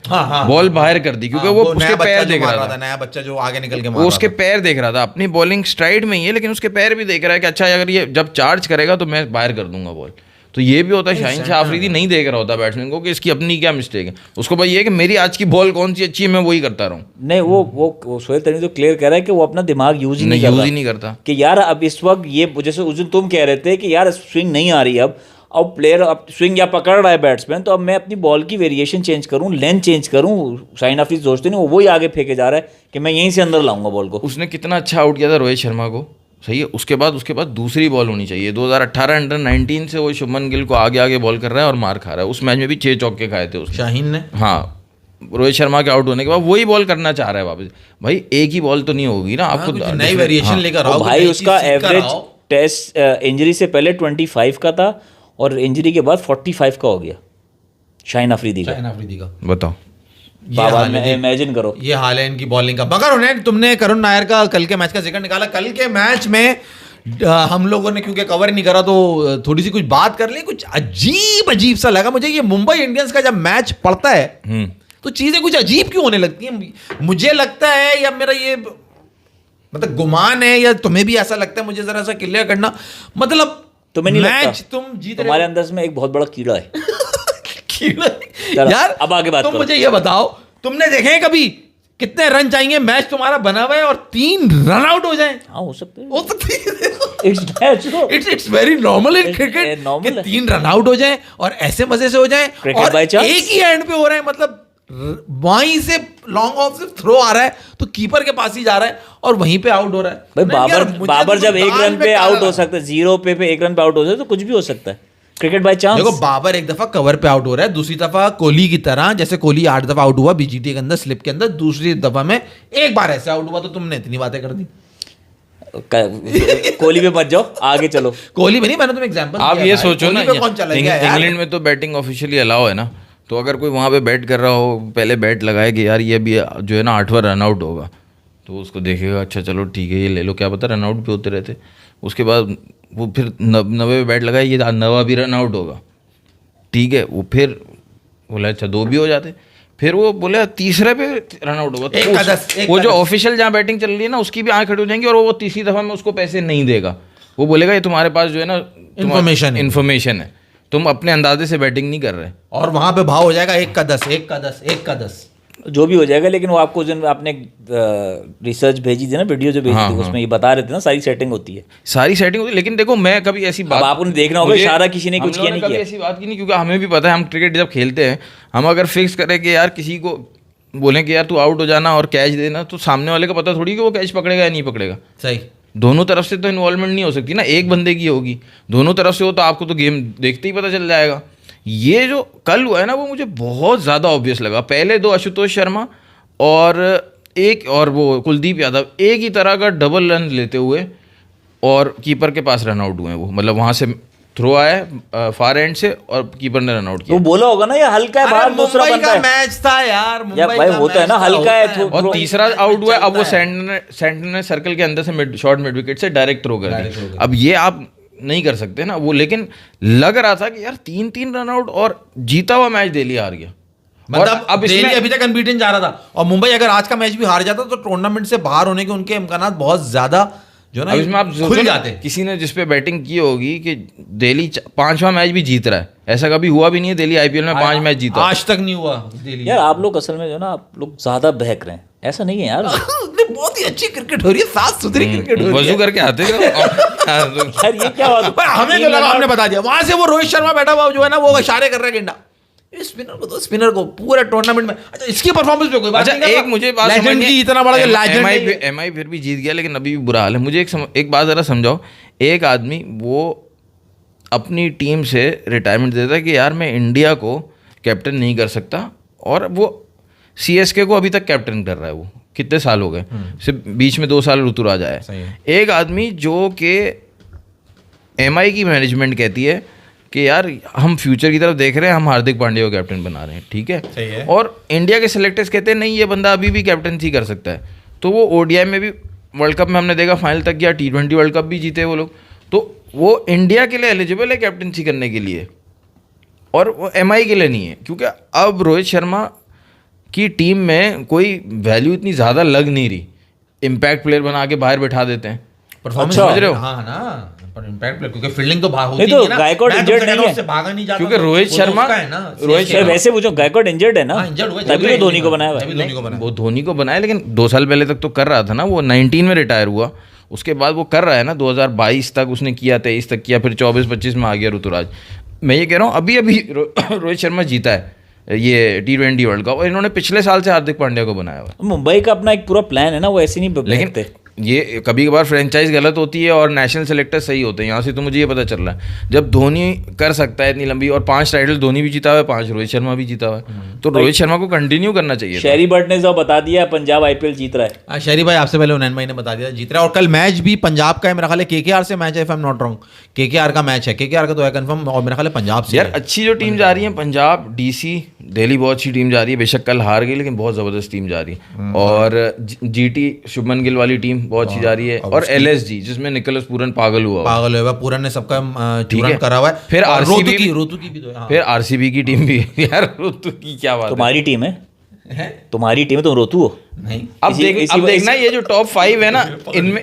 B: बॉल बाहर कर दी, क्योंकि वो उसके पैर देख रहा था,
A: नया बच्चा जो आगे निकल के
B: वो उसके पैर देख रहा था। अपनी बॉलिंग स्ट्राइड में ही है, लेकिन उसके पैर भी देख रहा है कि अच्छा अगर ये जब चार्ज करेगा तो मैं बाहर कर दूंगा बॉल। तो ये भी होता है, शाहीन शाह अफरीदी नहीं देख रहा होता बैट्समैन को कि इसकी अपनी क्या मिस्टेक है। उसको भाई ये है कि मेरी आज की बॉल कौन सी अच्छी है, मैं वही करता रहूँ।
C: नहीं, वो सोहेल तनवीर तो क्लियर कह रहा है कि वो अपना दिमाग यूज ही नहीं
B: करता
C: कि यार अब इस वक्त ये, जैसे उस दिन तुम कह रहे थे कि यार स्विंग नहीं आ रही, अब प्लेयर अब स्विंग या पकड़ रहा है बैट्समैन, तो अब मैं अपनी बॉल की वेरिएशन चेंज करूं, लेंथ चेंज करूं। शाहीन अफरीदी सोचते नहीं, वही आगे फेंके जा रहा है कि मैं यहीं से अंदर लाऊंगा बॉल को।
B: उसने कितना अच्छा आउट किया था रोहित शर्मा को, सही है। उसके बाद दूसरी बॉल होनी चाहिए। 2018 अंडर-19 से वो शुभमन गिल को आगे बॉल कर रहा है और मार खा रहा है। उस मैच में भी 6 चौके खाए थे उसने, शाहीन ने। हाँ, रोहित शर्मा के आउट होने के बाद वही बॉल करना चाह रहा है वापस। भाई एक ही बॉल तो नहीं होगी ना, आपको
A: नई वेरिएशन लेकर आओ
C: भाई। उसका एवरेज टेस्ट इंजरी से पहले 25 का था और इंजरी के बाद 45 का हो गया शाहीन अफरीदी का।
B: बताओ,
C: इमेजिन करो,
A: ये हाल है इनकी बॉलिंग का। मगर उन्हें, तुमने करुण नायर का कल के मैच का जिक्र निकाला। कल के मैच में हम लोगों ने क्योंकि कवर नहीं करा तो थोड़ी सी कुछ बात कर ली। कुछ अजीब सा लगा मुझे। ये मुंबई इंडियंस का जब मैच पड़ता है तो चीजें कुछ अजीब क्यों होने लगती हैं? मुझे लगता है, या मेरा ये मतलब गुमान है, या तुम्हें भी ऐसा लगता है, मुझे जरा सा क्लियर करना। मतलब
C: तुम्हें नहीं
A: मैच
C: लगता
A: तुम जीत,
C: तुम्हारे अंदर में एक बहुत बड़ा कीड़ा है।
A: यार
C: अब आगे बात
A: तुम मुझे ये बताओ, तुमने देखे कभी कितने रन चाहिए, मैच तुम्हारा बना हुआ है और 3 रन आउट हो जाए,
C: हाँ हो सकता है,
A: हो सकती है।
C: It's
A: it's very normal in cricket कि 3 रन आउट हो जाए और ऐसे मजे से हो जाए,
C: Cricket
A: और
C: by chance?
A: एक ही एंड पे हो रहा है, मतलब वहीं से लॉन्ग ऑफ से थ्रो आ रहा है तो कीपर के पास ही जा रहा है और वहीं पे आउट हो रहा है।
C: भाई
A: नहीं यार, मुझे
C: बाबर
A: तो
C: जब 1
A: दाल
C: रन पे
A: काला
C: आउट हो
A: लगा।
C: सकता है, 0 पे 1 रन पे आउट हो सकता है, तो कुछ भी हो सकता है, क्रिकेट बाय चांस।
A: देखो बाबर एक दफा कवर पे आउट हो रहा है, दूसरी दफा कोहली की तरह, जैसे कोहली 8 दफा आउट हुआ बीजीटी के अंदर स्लिप के अंदर, दूसरी दफा में एक बार ऐसे आउट हुआ तो तुमने इतनी बातें कर दी।
C: कोहली पे मत जाओ, आगे चलो।
A: कोहली में नहीं, मैंने तुम्हें एग्जांपल
B: आप ये सोचो ना,
A: कौन चला गया यार?
B: इंग्लैंड में तो बैटिंग ऑफिशियली अलाउ है ना, तो अगर कोई वहाँ पे बैट कर रहा हो, पहले बैट लगाए कि यार ये भी जो है ना 8वां रन आउट होगा, तो उसको देखेगा अच्छा चलो ठीक है ये ले लो, क्या पता रन आउट भी होते रहते, उसके बाद वो फिर 90 पे बैट लगाए, ये 9वां भी रन आउट होगा, ठीक है, वो फिर बोला अच्छा 2 भी हो जाते, फिर वो बोले तीसरे पे रन आउट होगा,
A: एक
B: तो
A: का 10, एक
B: वो
A: का
B: जो
A: 10।
B: ऑफिशियल जहाँ बैटिंग चल रही है ना उसकी भी आंख खड़ी हो जाएंगी, और वो तीसरी दफा में उसको पैसे नहीं देगा, वो बोलेगा ये तुम्हारे पास जो है ना इन्फॉर्मेशन है, तुम अपने अंदाजे से बैटिंग नहीं कर रहे।
A: और वहां पे भाव हो जाएगा 1 का 10, 1 का 10, 1 का 10,
C: जो भी हो जाएगा, लेकिन वो आपको जो आपने रिसर्च भेजी थी ना, वीडियो जो भेजी थी, उसमें ये बता रहे थे ना सारी सेटिंग होती है।
B: सारी सेटिंग होती है, लेकिन देखो मैं कभी ऐसी बात,
C: अब आपने देखना होगा
B: मुझे-
C: इशारा किसी ने
B: हम
C: कुछ
B: लोगों
C: किया
B: ने
C: नहीं
B: कभी
C: किया।
B: ऐसी बात की नहीं, क्योंकि हमें भी पता है हम क्रिकेट जब खेलते हैं, हम अगर फिक्स करें कि यार किसी को बोलें कि यार तू आउट हो जाना और कैच देना, तो सामने वाले को पता थोड़ी कि वो कैच पकड़ेगा या नहीं पकड़ेगा।
A: सही।
B: दोनों तरफ से तो इन्वॉल्वमेंट नहीं हो सकती ना, एक बंदे की होगी, दोनों तरफ से हो तो आपको तो गेम देखते ही पता चल जाएगा। ये जो कल हुआ है ना वो मुझे बहुत ज़्यादा ऑब्वियस लगा। पहले 2 आशुतोष शर्मा और एक और वो कुलदीप यादव एक ही तरह का डबल रन लेते हुए और कीपर के पास रन आउट हुए हैं, वो मतलब वहाँ से थ्रो आया फार एंड से और कीपर ने रन आउट
C: तो
B: किया।
C: बोला होगा ना ये हल्का है, बाहर दूसरा
A: मुंबई
C: बनता
A: का
C: है
A: मैच था यार, मुंबई
C: भाई
A: का
C: होता है ना,
A: मैच था,
C: हल्का है,
A: होता
C: थ्रो-
B: और तीसरा आउट हुआ है, अब वो
A: चलता है।
B: सेंटर ने सर्कल के अंदर से शॉर्ट मिड विकेट से डायरेक्ट थ्रो कर
A: Direct throw
B: दी।
A: कर
B: अब ये आप नहीं कर सकते ना वो, लेकिन लग रहा था कि यार 3-3 रन आउट और जीता हुआ मैच दिल्ली हार गया।
A: मतलब
B: अब
A: दिल्ली
B: इसमें
A: अभी तक अनबीटन जा रहा था, और मुंबई अगर आज का मैच भी हार जाता तो टूर्नामेंट से बाहर होने के उनके इम्कानात बहुत ज्यादा जो ना
B: अब इसमें आप
A: खुल
B: सोचो ना,
A: जाते।
B: किसी ने जिस पे बैटिंग की होगी कि दिल्ली 5वां मैच भी जीत रहा है, ऐसा कभी हुआ भी नहीं है दिल्ली आईपीएल में 5 मैच जीता।
A: आज तक नहीं हुआ दिल्ली।
C: यार आप लोग असल में जो ना, आप लोग ज्यादा बहक रहे हैं, ऐसा नहीं है यार।
A: बहुत ही अच्छी क्रिकेट हो रही है, साफ सुथरी क्रिकेट हो रही
B: वजू
A: है।
B: करके आते थे
C: यार ये क्या बात
A: भाई, हमें तो लगा आपने बता दिया, वहां से वो रोहित शर्मा बैठा हुआ जो है ना वो इशारे कर रहा है गेंडा, स्पिनर को दो, स्पिनर को पूरे टूर्नामेंट में। अच्छा इसकी परफॉर्मेंस पे कोई बात
B: अच्छा
A: नहीं कर
B: एक
A: रहा।
B: मुझे बात
A: Legend
B: समझ
A: की इतना बड़ा लेजेंड
B: एमआई फिर भी जीत गया, लेकिन अभी भी बुरा हाल है। मुझे एक बात जरा समझाओ, एक आदमी वो अपनी टीम से रिटायरमेंट देता है कि यार मैं इंडिया को कैप्टन नहीं कर सकता, और वो सीएसके को अभी तक कैप्टन कर रहा है। वो कितने साल हो गए, सिर्फ बीच में 2 साल ऋतुराज आया
A: सही
B: है।
A: है।
B: एक आदमी जो कि एमआई की मैनेजमेंट कहती है कि यार हम फ्यूचर की तरफ देख रहे हैं, हम हार्दिक पांड्या को कैप्टन बना रहे हैं, ठीक
A: सही है।
B: है, और इंडिया के सेलेक्टर्स कहते हैं नहीं ये बंदा अभी भी कैप्टनसी कर सकता है। तो वो ओडीआई में भी, वर्ल्ड कप में हमने देखा फाइनल तक गया, T20 वर्ल्ड कप भी जीते वो लोग, तो वो इंडिया के लिए एलिजिबल है कैप्टनसी करने के लिए, और वो एमआई के लिए नहीं है, क्योंकि अब रोहित शर्मा की टीम में कोई वैल्यू इतनी ज़्यादा लग नहीं रही। इम्पैक्ट प्लेयर बना के बाहर बैठा देते हैं।
A: परफॉर्मेंस
B: समझ रहे हो?
A: हाँ ना, पर इम्पैक्ट प्लेयर, क्योंकि फील्डिंग तो भाग होती
C: नहीं तो
A: है ना।
C: गायकवाड
A: मैं
C: injured
A: तो कहता
C: नहीं
A: हूँ
C: है।
A: उससे भागा नहीं जाता,
B: क्योंकि
A: तो
B: रोहित
A: वो तो
B: शर्मा-
A: उसका है ना,
B: रोहित
C: सर वैसे पूछो, गायकवाड इंजर्ड है ना,
A: हाँ, injured हुआ है,
C: तभी तो धोनी को बनाया हुआ है।
A: तभी धोनी को बनाया।
B: वो धोनी को बनाया, लेकिन 2 साल पहले तक तो कर रहा था ना, वो 19 में रिटायर हुआ, उसके बाद वो कर रहा है ना, 2022 तक उसने किया, 23 तक किया, फिर 24-25 में आ गया ऋतुराज। मैं ये कह रहा हूँ अभी रोहित शर्मा जीता है ये T20 वर्ल्ड कप, और इन्होंने पिछले साल से हार्दिक पांड्या को बनाया हुआ है।
C: मुंबई का अपना एक पूरा प्लान है ना, वो ऐसे नहीं
B: लेकिन
C: बहकते।
B: ये कभी कभार फ्रेंचाइज गलत होती है और नेशनल सेलेक्टर सही होते हैं। यहाँ से तो मुझे ये पता चल रहा है, जब धोनी कर सकता है इतनी लंबी, और 5 टाइटल धोनी भी जीता हुआ है, 5 रोहित शर्मा भी जीता हुआ है, तो रोहित शर्मा को कंटिन्यू करना चाहिए था।
C: शहरी बट ने जो बता दिया, पंजाब आईपीएल जीत रहा है।
A: शहरी भाई आपसे पहले उनैन भाई ने बता दिया जीत रहा है, और कल मैच भी पंजाब का है मेरा ख्याल है, केकेआर से मैच है, if I am not wrong, KKR का मैच है, केकेआर का तो है कंफर्म, और मेरा ख्याल है पंजाब से
B: यार
A: है।
B: अच्छी जो टीम जा रही है, पंजाब, डीसी, दिल्ली बहुत अच्छी टीम जा रही है, बेशक कल हार गई लेकिन बहुत ज़बरदस्त टीम जा रही है, और जीटी शुभमन गिल वाली टीम बहुत अच्छी जा रही है, और एलएसजी जिसमें निकोलस पूरन पागल हुआ।
A: पागल हुआ पूरन ने सबका चूरन
B: है।
A: करा हुआ है।
B: फिर
A: और
B: RCB
A: रोतु की भी तो है, हाँ।
B: फिर आरसीबी की टीम भी है। यार रोतू की क्या बात है?
C: तुम्हारी टीम है,
A: है?
C: तुम्हारी टीम है, तुम रोतू हो।
A: नहीं
B: अब देखना ये जो टॉप 5 है ना,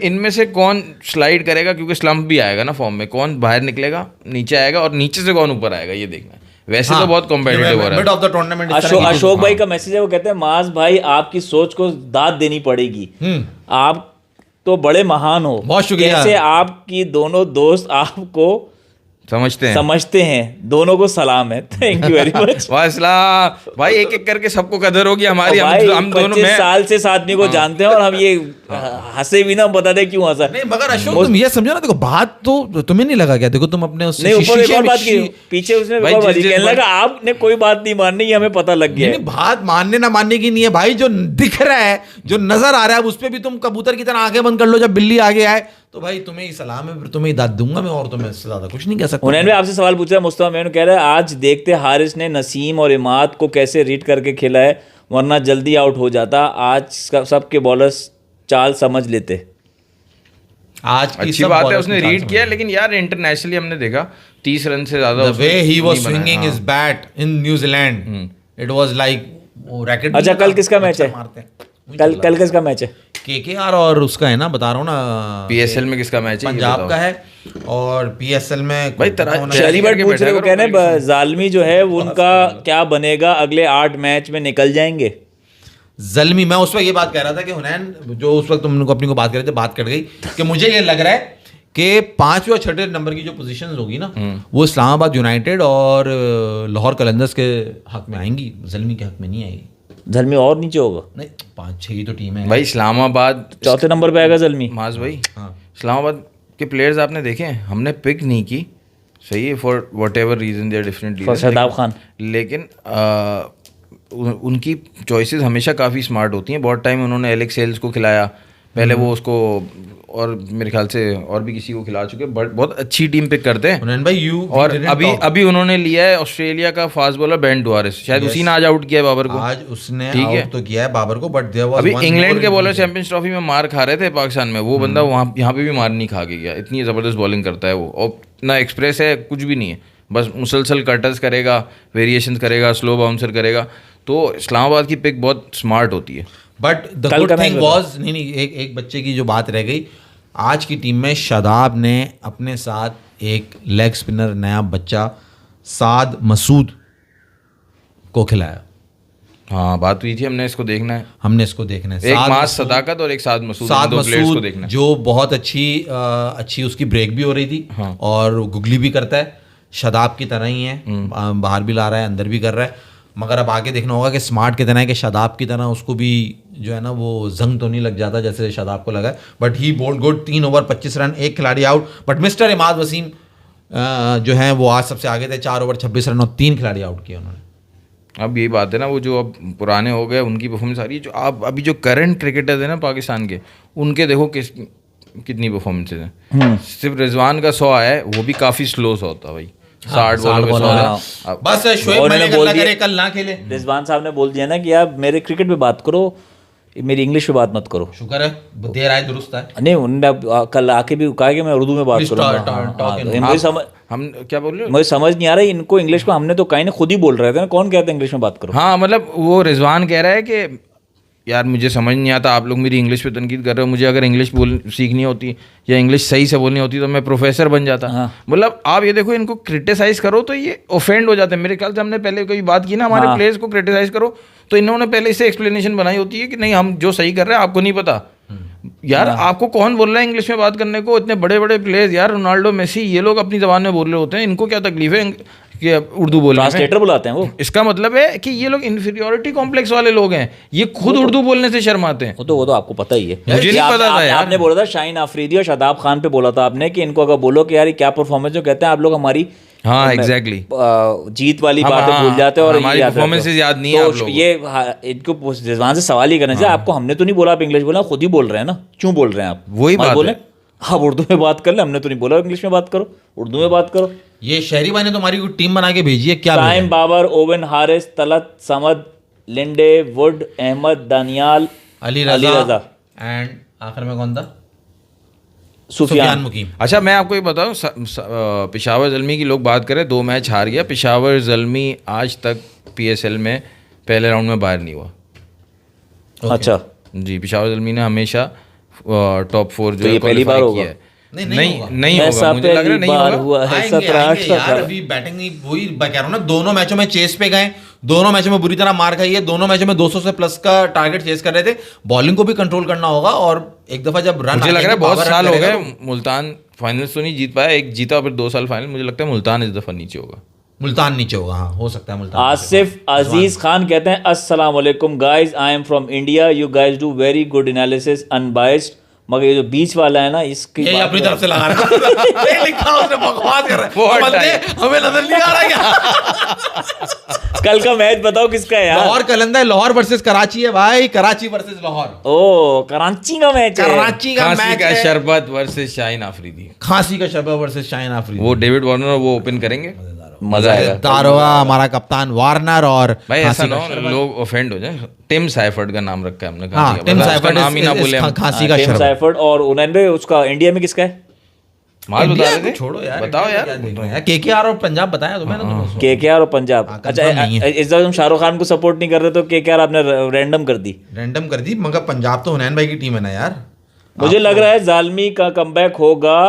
B: इनमें से कौन स्लाइड करेगा, क्योंकि स्लम्प भी आएगा ना फॉर्म में, कौन बाहर निकलेगा, नीचे आएगा, और नीचे से कौन ऊपर आएगा, ये देखना है। वैसे तो बहुत कॉम्पिटिटिव हो रहा
A: मिड
B: है।
A: ऑफ द टूर्नामेंट
C: अशोक भाई का मैसेज है, वो कहते हैं माज भाई आपकी सोच को दाद देनी पड़ेगी, आप तो बड़े महान हो,
A: बहुत शुक्रिया।
C: कैसे आपकी दोनों दोस्त आपको समझते हैं, दोनों को सलाम है। थैंक यू वेरी मच
B: वाह भाई, एक एक करके सबको कदर होगी हमारी। हम दोनों
C: 25 साल से इस आदमी को जानते हैं और हम ये हंसे भी ना, बता दे क्यों हंसा।
A: नहीं मगर अशोक तुम ये समझो ना, देखो बात तो तुम्हें नहीं लगा क्या, देखो तुम अपने उससे
C: नहीं ऊपर एक और बात की, पीछे उसने एक और बात की, कहने लगा आपने कोई बात नहीं माननी, ये हमें पता लग गया है।
A: नहीं, बात मानने ना मानने की नहीं है भाई, जो दिख रहा है, जो नजर आ रहा है, उस पे भी तुम कबूतर की तरह आंखें बंद कर लो, जब बिल्ली आगे आए तो भाई तुम्हें ही सलाम है, फिर तुम्हें ही दाद दूंगा मैं, और तो मैं इससे ज्यादा कुछ नहीं कह सकता।
C: हुनैन भाई आपसे सवाल पूछ रहा है मुस्तफा मेनू, कह रहा है आज देखते हारिस ने नसीम और इमाद को कैसे रीड करके खेला है, वरना जल्दी आउट हो जाता, आज सबके बॉलर्स चाल समझ लेते।
A: आज की
B: अच्छी
A: सब
B: बात है
A: ballers
B: उसने
A: की चाल
B: रीड
A: समझ
B: किया, लेकिन यार इंटरनेशनली हमने देखा 30 रन से ज्यादा
A: The way he was
B: नहीं बनाया।
A: swinging his bat in New Zealand, it was like वो रैकेट।
C: अच्छा कल किसका मैच है? कल किसका मैच है?
A: केकेआर और उसका है ना, बता रहा हूँ ना,
B: पीएसएल में किसका मैच है?
A: पंजाब का है, और पीएसएल में
B: भाई
C: शहरी बट पूछ रहे, वो कह रहे हैं जालमी जो है उनका क्या बनेगा, अगले 8 मैच में निकल जाएंगे।
A: जल्मी, मैं उस वक्त ये बात कह रहा था कि हुनैन जो उस वक्त तुम अपनी को बात कर रहे थे, बात कट गई कि मुझे ये लग रहा है कि 5वें और 6ठे नंबर की जो पोजीशंस होगी ना, वो इस्लामाबाद यूनाइटेड और लाहौर कलंदर्स के हक में आएंगी, जल्मी के हक में नहीं आएगी।
C: जल्मी और नीचे होगा?
A: नहीं, 5-6 की तो टीम है
B: भाई। इस्लामाबाद
C: चौथे नंबर पे आएगा जल्मी।
B: माज भाई,
A: हाँ।
B: इस्लामाबाद के प्लेयर्स आपने देखे हैं, हमने पिक नहीं की, सही है, for whatever reason, there different reason,
C: Shadab Khan,
B: लेकिन उनकी चॉइसेस हमेशा काफ़ी स्मार्ट होती हैं। बहुत टाइम उन्होंने एलेक्स सेल्स को खिलाया, पहले वो उसको, और मेरे ख्याल से और भी किसी को खिला चुके, बट बहुत अच्छी टीम पिक करते हैं।
A: हुनैन भाई
B: और अभी उन्होंने लिया है ऑस्ट्रेलिया का फास्ट बॉलर बेन डुआरेस, शायद उसी ने आज आउट किया है बाबर को।
A: आज उसने आउट तो किया है बाबर को, बट देयर वाज
B: अभी इंग्लैंड के बॉलर चैंपियंस ट्रॉफी में मार खा रहे थे पाकिस्तान में, वो बंदा वहाँ यहाँ पे भी मार नहीं खा के गया, इतनी ज़बरदस्त बॉलिंग करता है वो, और ना एक्सप्रेस है, कुछ भी नहीं है, बस मुसलसल कटर्स करेगा, वेरिएशंस करेगा, स्लो बाउंसर करेगा, तो इस्लामाबाद की पिक बहुत स्मार्ट होती है।
A: But the good thing was, नहीं एक बच्चे की जो बात रह गई, आज की टीम में शादाब ने अपने साथ एक लेग स्पिनर नया बच्चा साद मसूद को खिलाया।
B: हाँ, बात हुई थी, हमने इसको देखना है,
A: हमने इसको देखना है,
B: एक मास सदाकत और एक साद मसूद,
A: साद
B: दो प्लेयर्स को
A: मसूद
B: देखना है।
A: जो बहुत अच्छी उसकी ब्रेक भी हो रही थी,
B: हाँ।
A: और गुगली भी करता है, शादाब की तरह ही है, बाहर भी ला रहा है, अंदर भी कर रहा है, मगर अब आगे देखना होगा कि स्मार्ट कितना है कि शादाब की तरह उसको भी जो है ना वो जंग तो नहीं लग जाता जैसे शादाब को लगा है। But he bowled good, 3 over 25 run, एक खिलाड़ी out, but mister Imad Wasim जो है वो आज सबसे आगे थे, 4 ओवर 26 रन और 3 खिलाड़ी आउट किए उन्होंने।
B: अब यही बात है ना, वो जो अब पुराने हो गए उनकी परफॉर्मेंस आ रही है, जो आप अभी जो करंट क्रिकेटर्स हैं ना पाकिस्तान के, उनके देखो कितनी परफॉर्मेंसेज हैं। सिर्फ रिजवान का 100 आया है, वो भी काफ़ी स्लो सा होता है भाई, 60 बॉल में।
A: बस शोएब मलिक अल्लाह करे कल ना खेले।
C: रिजवान साहब ने बोल दिया ना कि आप मेरे क्रिकेट पे बात करो, मेरी इंग्लिश पे बात मत करो।
A: शुक्र है, देर आए दुरुस्त है।
C: नहीं, उन्होंने कल आके भी कहा कि मैं उर्दू में बात करूँगा।
B: हम क्या बोल रहे हो,
C: मुझे समझ नहीं आ रहा है इनको इंग्लिश में, हमने तो कहीं ना खुद ही बोल रहे थे ना, कौन कहता है इंग्लिश में बात करो।
B: हाँ मतलब वो रिजवान कह रहा है कि यार मुझे समझ नहीं आता, आप लोग मेरी इंग्लिश पे तनकीद कर रहे हो, मुझे अगर इंग्लिश सीखनी होती या इंग्लिश सही से बोलनी होती तो मैं प्रोफेसर बन जाता। मतलब आप ये देखो, इनको क्रिटिसाइज करो तो ये ऑफेंड हो जाते हैं। मेरे ख्याल से हमने पहले कोई बात की ना, हमारे प्लेयर्स को क्रिटिसाइज करो तो इन्होंने पहले इससे एक्सप्लेनेशन बनाई होती है कि नहीं, हम जो सही कर रहे हैं आपको नहीं पता। यार आपको कौन बोल रहा है इंग्लिश में बात करने को? इतने बड़े बड़े प्लेयर्स, यार रोनाल्डो, मेसी, ये लोग अपनी जबान में बोल रहे होते हैं, इनको क्या तकलीफ है कि उर्दू बोलने में?
C: ट्रांसलेटर बुलाते हैं वो।
B: इसका मतलब है कि ये लोग इन्फीरियोरिटी कॉम्प्लेक्स वाले लोग हैं, ये खुद उर्दू बोलने से शर्माते हैं।
C: वो तो आपको पता ही है।
B: मुझे नहीं पता था यार।
C: आपने बोला था शाहीन आफरीदी और शादाब खान पे बोला था आपने कि इनको अगर बोलो कि यार ये क्या परफॉर्मेंस, जो कहते हैं आप लोग हमारी
B: हाँ एग्जैक्टली
C: जीत वाली बातें भूल जाते हैं और
B: हमारी परफॉर्मेंसेस याद नहीं है आप लोगों को।
C: ये इनको रिजवान से सवाल ही करना चाहिए, आपको हमने तो नहीं बोला आप इंग्लिश बोला, खुद ही बोल रहे हैं ना, क्यों बोल रहे हैं आप?
B: वही बात
C: बोले
B: है।
C: आप उर्दू में बात कर ले, हमने तो नहीं बोला इंग्लिश में बात करो, उर्दू में बात करो।
A: ये शहरी भाई ने तो हमारी कोई टीम बना के भेजी है क्या?
C: Saim Babar, Owen Haris, Talat Samad, Linde, Wood, Ahmad, Daniyal,
A: Ali Raza and आखिर में कौन था? सुफियान मुकीम।
B: अच्छा मैं आपको ये बताऊं, पेशावर ज़ल्मी की लोग बात करें, 2 मैच हार गया पेशावर ज़ल्मी, आज तक PSL में पहले राउंड में बाहर नहीं हुआ।
C: अच्छा
B: जी, पेशावर ज़ल्मी ने हमेशा टॉप 4 जो
C: तो ये पहली बार होगा।
B: नहीं
C: ऐसा
B: होगा, मुझे लग रहा है
C: पहली
B: नहीं
C: बार
B: होगा।
C: हुआ है
A: आएंगे
C: 17-8
A: यार,
C: का।
A: अभी बैटिंग नहीं, वही मैं कह रहा हूँ ना, दोनों मैचों में चेस पे गए, दोनों मैचों में बुरी तरह मार खाई है, दोनों मैचों में 200 से प्लस का टारगेट चेस कर रहे थे। बॉलिंग को भी कंट्रोल करना होगा, और एक दफा जब रन
B: मुझे लग रहा है बहुत साल हो गए मुल्तान फाइनल्स तो नहीं जीत पाया, एक जीता और फिर 2 साल फाइनल। मुझे लगता है मुल्तान इस दफा नीचे होगा।
A: मुल्तान नीचे होगा, हाँ हो सकता है मुल्तान।
C: आसिफ अजीज खान कहते हैं अस्सलाम वालेकुम guys, I am from India, you guys do very good analysis unbiased. मगर ये जो बीच वाला है ना, इसकी
A: ये
C: बात
A: अपनी
C: है।
A: तरफ से लगा रहा है। ये लिखा उसने, बकवास कर रहा है।
B: बहुत
A: बंदे,
B: टाइम।
A: हमें नजर नहीं आ रहा क्या?
C: कल का मैच बताओ किसका है यार?
A: लाहौर कलंदा है, लाहौर वर्सेस कराची है भाई, कराची वर्सेस लाहौर।
C: ओ कराची का मैच है।
A: कराची का
B: खांसी
A: मैच
B: का
A: है,
B: शरबत वर्सेस शाहीन आफरीदी।
A: खांसी का शबा वर्सेस शाहीन आफरीदी।
B: वो डेविड वार्नर वो ओपन करेंगे।
C: मजा आएगा।
A: दारवा हमारा कप्तान वार्नर, और
B: भाई
A: खांसी
B: ऐसा
A: का
B: ना हो
A: शरबत।
B: लोग ऑफेंड हो जाए। टिम साइफर्ड का नाम रखा है हमने।
A: हाँ, टिम
B: उसका
A: साइफर्ड
B: नाम ही ना बोले हम।
A: खांसी का
C: टिम
A: शरबत।
C: साइफर्ड और उनैन भाई, उसका इंडिया में किसका है?
B: माल बता
A: इंडिया
B: रहे
A: को
B: थे,
A: छोड़ो यार,
B: बताओ
A: इंडिया क्या
B: यार।
A: देख रहे हैं यार? केकेआर और पंजाब बताया तो मैंने तुम्हें।
C: केकेआर और पंजाब।
A: हाँ,
C: अच्छा,
A: confirm नहीं है।
C: इस बार तुम शाहरुख खान को सपोर्ट नहीं कर रहे तो केकेआर आपने रैंडम कर दी।
A: रैंडम कर दी, मगर पंजाब तो हुनैन भाई की टीम है ना यार।
C: मुझे लग रहा है जालमी का कमबैक होगा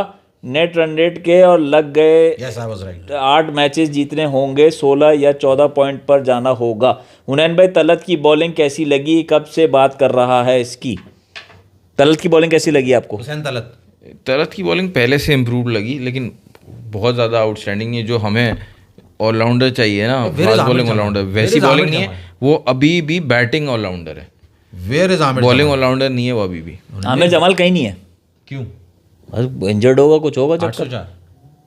C: नेट रन रेट के, और लग गए
A: yes I was right.
C: 8 matches जीतने होंगे, 16 या 14 पॉइंट पर जाना होगा। हुनैन भाई, तलत की बॉलिंग कैसी लगी? कब से बात कर रहा है इसकी? तलत की बॉलिंग कैसी लगी आपको?
A: हुसैन तलत
B: तरत की बॉलिंग पहले से इम्प्रूव लगी, लेकिन बहुत ज़्यादा आउटस्टैंडिंग नहीं है। जो हमें ऑलराउंडर चाहिए ना, फास्ट बॉलिंग ऑलराउंडर, वैसी बॉलिंग नहीं है। वो अभी भी बैटिंग ऑलराउंडर है,
A: where is Aamir
B: bowling allrounder नहीं है वो अभी भी।
C: आमिर जमाल कहीं नहीं है,
A: क्यों?
C: बस इंजर्ड होगा, कुछ होगा चक्कर।
A: 804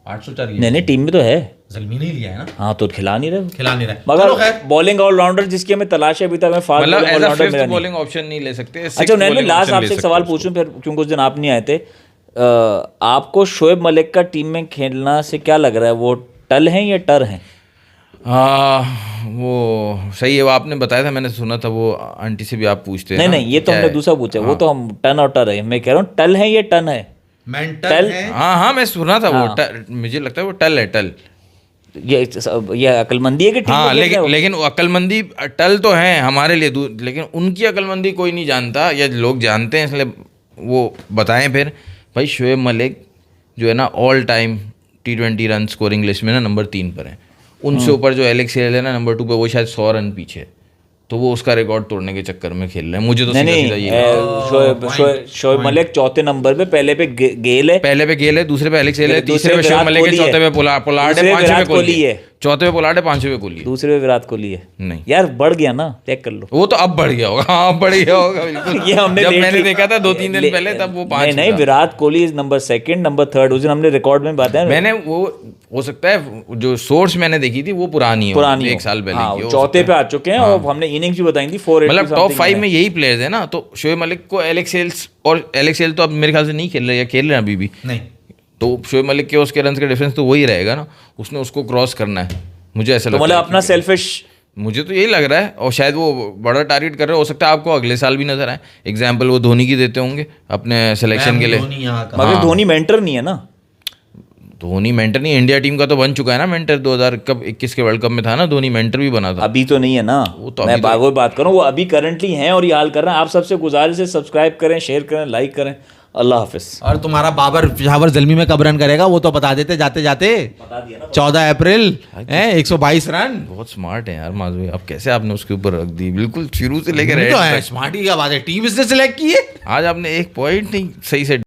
A: 804
C: नहीं नहीं, टीम में तो है।
A: जलमी नहीं लिया है ना,
C: हाँ तो खिला नहीं रहे।
A: खिला नहीं रहा है। चलो
C: मगर
A: खैर,
C: बॉलिंग ऑलराउंडर जिसकी हमें तलाश है अभी तक, हमें फास्ट
B: मतलब
C: bowling
B: as a
C: allrounder
B: fifth
C: मिला नहीं।
B: बॉलिंग ऑप्शन नहीं ले सकते।
C: अच्छा उन्होंने लास्ट आपसे एक सवाल पूछूं फिर, क्योंकि उस दिन आप नहीं आए थे। आपको शोएब मलिक का टीम में खेलना से क्या लग रहा है? वो टल हैं या टर हैं?
B: वो सही है, वो आपने बताया था, मैंने सुना था। वो आंटी से भी आप पूछते हैं
C: नहीं
B: ना,
C: नहीं, ये तो
B: क्या
C: हमने
B: है?
C: दूसरा पूछा, वो तो हम टन और टर है। मैं कह रहा हूँ टल है या टन है?
A: मेंटल
C: टल-
A: है।
B: हाँ हाँ, मैं सुना था वो
C: हाँ।
B: मुझे लगता है वो टल है, टल।
C: ये अकलमंदी है कि टीम
B: हाँ,
C: में खेल रहे हो?
B: लेकिन वो अक्लमंदी टल तो है हमारे लिए दूर, लेकिन उनकी अक्लमंदी कोई नहीं जानता, या लोग जानते हैं, इसलिए वो बताएं फिर। भाई शोएब मलिक जो है ना, all time T20 run scoring list में ना नंबर 3 पर है। उनसे ऊपर जो एलेक्स हेल है ना नंबर 2 पे, वो शायद 100 रन पीछे है। तो वो उसका रिकॉर्ड तोड़ने के चक्कर में खेल रहे हैं। मुझे तो
C: नहीं
B: सीधा
C: नहीं,
B: सीधा ये
C: शोएब मलिक चौथे नंबर पे, पहले पे गेल है,
B: पहले पे गेल है, दूसरे पे एलेक्स हेल है,
C: दूसरे
B: तीसरे पे
C: पे
B: शोएब
C: विराट
B: मलिक है,
C: कोहली
B: चौथे
C: है।
B: पे पोलार्ड है,
C: दूसरे पे
B: पांचवें
C: विराट
B: पे कोहली
C: कोहली
B: है,
C: है।
B: चौथे पे पोलार्ड है, पांचवें पे कोहली है।
C: दूसरे पे विराट कोहली है।
B: नहीं,
C: यार बढ़ गया ना, चेक कर लो।
B: वो तो अब बढ़ गया होगा। हाँ, अब बढ़ गया होगा बिल्कुल।
C: ये हमने
B: जब मैंने
C: lately-
B: देखा था 2-3 दिन पहले, तब वो 5
C: नहीं, Virat Kohli is number 2, number 3। उस दिन हमने रिकॉर्ड में बताया।
B: मैंने वो हो सकता है जो सोर्स मैंने देखी थी वो पुरानी है,
C: पुरानी
B: एक साल पहले
C: हाँ,
B: की हो
C: चौथे
B: सकता
C: पे
B: है।
C: आ चुके हैं, और हमने इनिंग्स भी बताई थी 480
B: मतलब टॉप 5
C: something
B: में यही प्लेयर्स है ना। तो शोएब मलिक को एलेक्स हेल्स, और एलेक्स हेल तो अब मेरे ख्याल से नहीं खेल रहे, या खेल रहे हैं अभी भी।
A: नहीं,
B: तो शोएब मलिक के उसके रन का डिफरेंस तो वही रहेगा ना, उसने उसको क्रॉस करना है, मुझे ऐसा
C: तो
B: लगता
C: मतलब
B: है।
C: अपना सेल्फिश।
B: मुझे तो यही लग रहा है, और शायद वो बड़ा टारगेट कर रहे हो सकता है आपको अगले साल भी नजर आए। एग्जाम्पल वो धोनी की देते होंगे अपने सिलेक्शन के लिए।
A: धोनी यहाँ का।
C: मगर धोनी मेंटर नहीं है ना।
B: धोनी मेंटर नहीं, इंडिया टीम का तो बन चुका है ना मेंटर। 2021 के वर्ल्ड कप में था ना, धोनी मेंटर भी बना था।
C: अभी तो नहीं है ना,
B: वो तो
C: मैं
B: अभी
C: वो बात करूँ, वो अभी करंटली हैं और ये हाल कर रहे हैं। आप सबसे गुजारिश है, सब्सक्राइब करें, शेयर करें, लाइक करें। अल्लाह हाफिज।
A: और तुम्हारा बाबर पेशावर जलमी में कब रन करेगा वो तो बता देते जाते जाते। 14 अप्रैल 122 रन।
B: बहुत स्मार्ट है यार माधवी, अब कैसे आपने उसके ऊपर रख दी बिल्कुल शुरू से लेकर
A: तो है स्मार्ट ही क्या बात है, टीम इसने सिलेक्ट की है।
B: आज आपने एक पॉइंट नहीं सही से